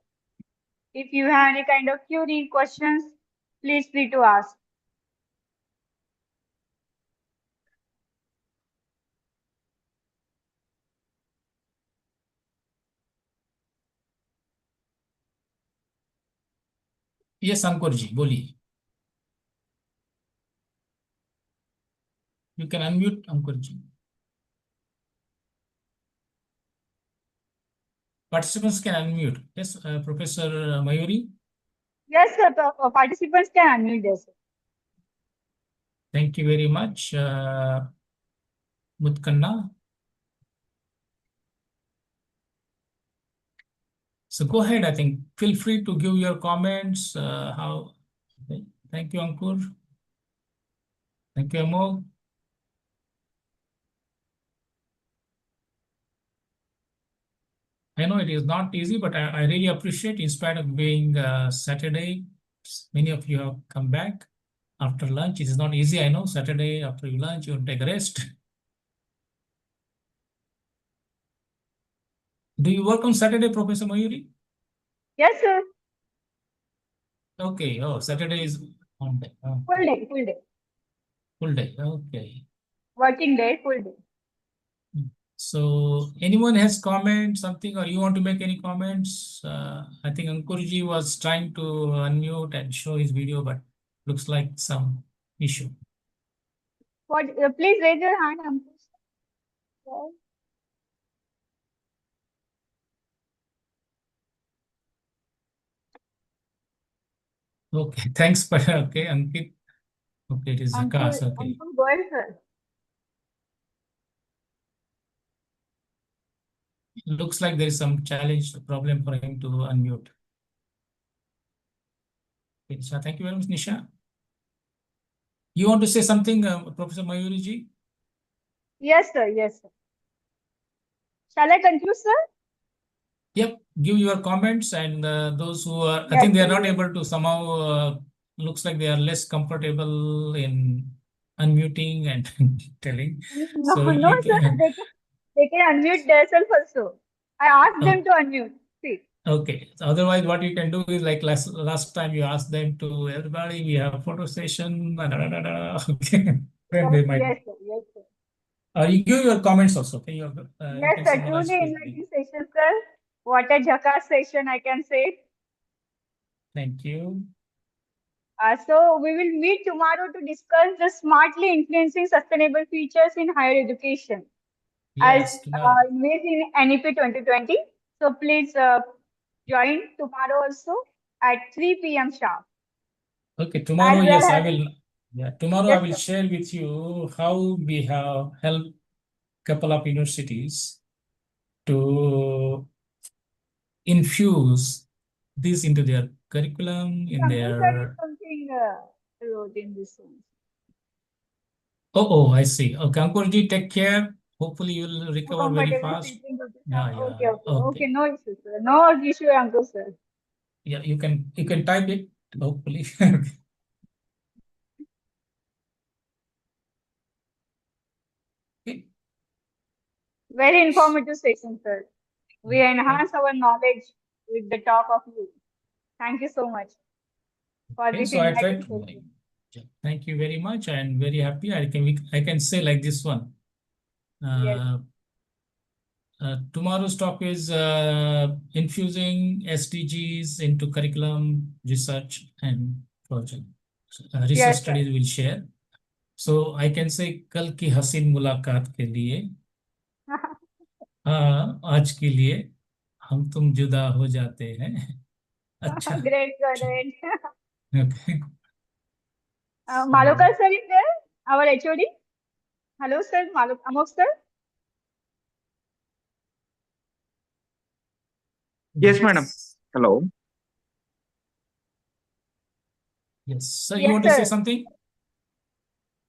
If you have any kind of query, questions, please free to ask. Yes, Ankurji, बोलिए. You can unmute, Ankurji. Participants can unmute. Yes, Professor Mayuri. Yes, sir. Participants can unmute themselves. Thank you very much, Mutkanna. So go ahead, I think. Feel free to give your comments. Okay. Thank you, Ankur. Thank you, Amol. I know it is not easy, but I really appreciate, in spite of being Saturday, many of you have come back after lunch. It is not easy, I know. Saturday after you lunch, you take a rest. Do you work on Saturday, Professor Mayuri? Yes, sir. Okay. Oh, Saturday is on day. Oh, Full day, full day. full day. Okay. Working day, full day. So anyone has comments, something, or you want to make any comments? I think Ankurji was trying to unmute and show his video, but looks like some issue. What? Please raise your hand, Ankush. Yes. Okay, thanks. Okay, Ankit. Okay, it is Zakas. Okay. Ankur, go ahead, sir. Looks like there is some challenge, problem for him to unmute. Okay, so thank you very much, Nisha. You want to say something, Professor Mayuri ji? Yes, sir. Yes, sir. Shall I conclude, sir? Yep, give your comments, and those who are, I Yes, think they are sir. not able to somehow, looks like they are less comfortable in unmuting and telling. No, So no, you sir. can, They can unmute themselves also. I asked them to unmute. See. okay. So otherwise, what you can do is like last time you asked them to, everybody, we have a photo session, okay. Then they might, Yes, sir. Yes, sir. you give your comments also, okay? You Yes, can sir. summarize Truly quickly. enlightening session, sir. What a jackass session, I can say. Thank you. So we will meet tomorrow to discuss the smartly influencing sustainable features in higher education as Yes, tomorrow. made in NEP 2020. So please join tomorrow also at 3 p.m. sharp. Okay, As tomorrow, we are yes, I having, will. Yeah, tomorrow I yes, will sir. share with you how we have helped couple of universities to infuse this into their curriculum, in Ankur sir is their. something wrote in this one. Oh, I see. Okay, Ankurji, take care. Hopefully, you'll recover very Comfortable fast. teaching. Yeah, Okay, yeah. okay, okay. Okay. No issue, sir. No issue, Ankur sir. Yeah, you can type it, hopefully. Okay. Very informative session, sir. We Thank enhance our knowledge with the talk of you. Thank you so much for Okay, this so I tried enlightening to. session. Thank you very much. I'm very happy. I can say like this one. Yes. Uh, Tomorrow's talk is infusing SDGs into curriculum, research, and project. Research Yes, sir. studies will share. So I can say कल की हसीन मुलाकात के लिए हाँ आज के लिए हम तुम जुदा हो जाते हैं अच्छा Great, sir, great. okay. Malukar sir is there, our HOD. Hello, sir. Amok sir. Yes, madam. Hello. Yes, sir, you Yes, want to say sir. something?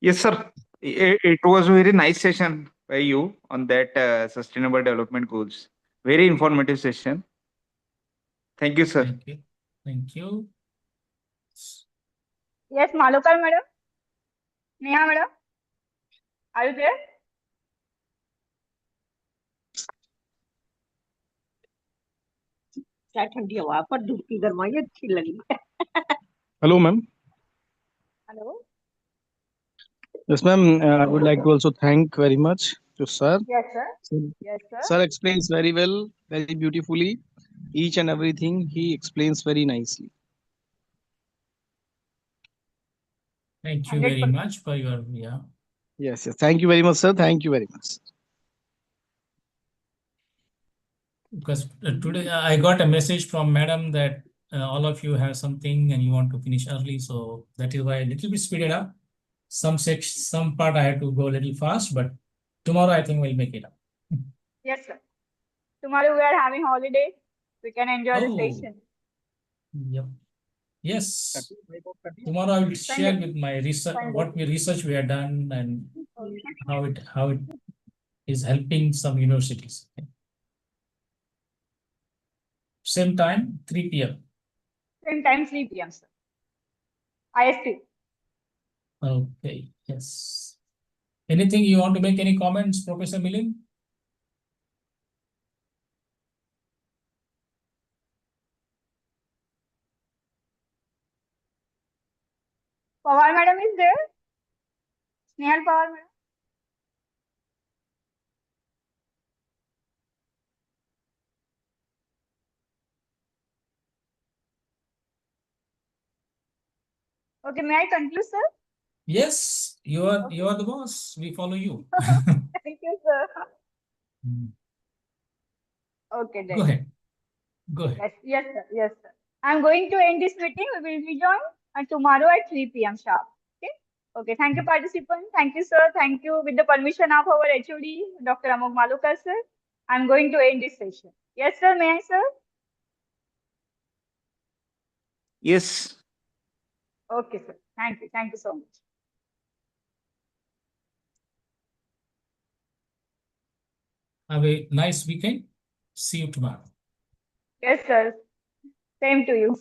Yes, sir. It was a very nice session by you on that sustainable development goals. Very informative session. Thank you, sir. Thank you. Thank you. Yes, Malukar madam. Neha madam. Are you there? क्या ठंडी हवा पर धूप की गर्माई अच्छी लगी Hello, ma'am. Hello. Yes, ma'am. I would like to also thank very much to sir. Yes, sir. So, Yes, sir. sir explains very well, very beautifully. Each and everything he explains very nicely. Thank you very 100%. much for your yeah. Yes, yes. Thank you very much, sir. Thank you very much. Because today I got a message from madam that all of you have something and you want to finish early, so that is why a little bit speeded up. Some part I had to go a little fast, but tomorrow I think we'll make it up. Yes, sir. Tomorrow we are having holiday. We can enjoy the Oh. session. Yep. Yes. Tomorrow I will share Sunday. with my research Sunday. what research we have done and Okay. how it is helping some universities. Okay. Same time, 3 p.m. Same time, 3 p.m., sir. IST. Okay, yes. Anything you want to make any comments, Professor Milind? Pawar madam is there? Snehal Pawar madam. Okay, may I conclude, sir? Yes, you are the boss. We follow you. Thank you, sir. Okay, then. Go ahead. Go ahead. Yes, yes, sir. Yes, sir. I'm going to end this meeting. We will rejoin tomorrow at 3 p.m. sharp. Okay. Okay. Thank you, participants. Thank you, sir. Thank you. With the permission of our HOD, Dr. Amok Malukar, sir, I'm going to end this session. Yes, sir. May I, sir? Yes. Okay, sir. Thank you. Thank you so much. Have a nice weekend. See you tomorrow. Yes, sir. Same to you.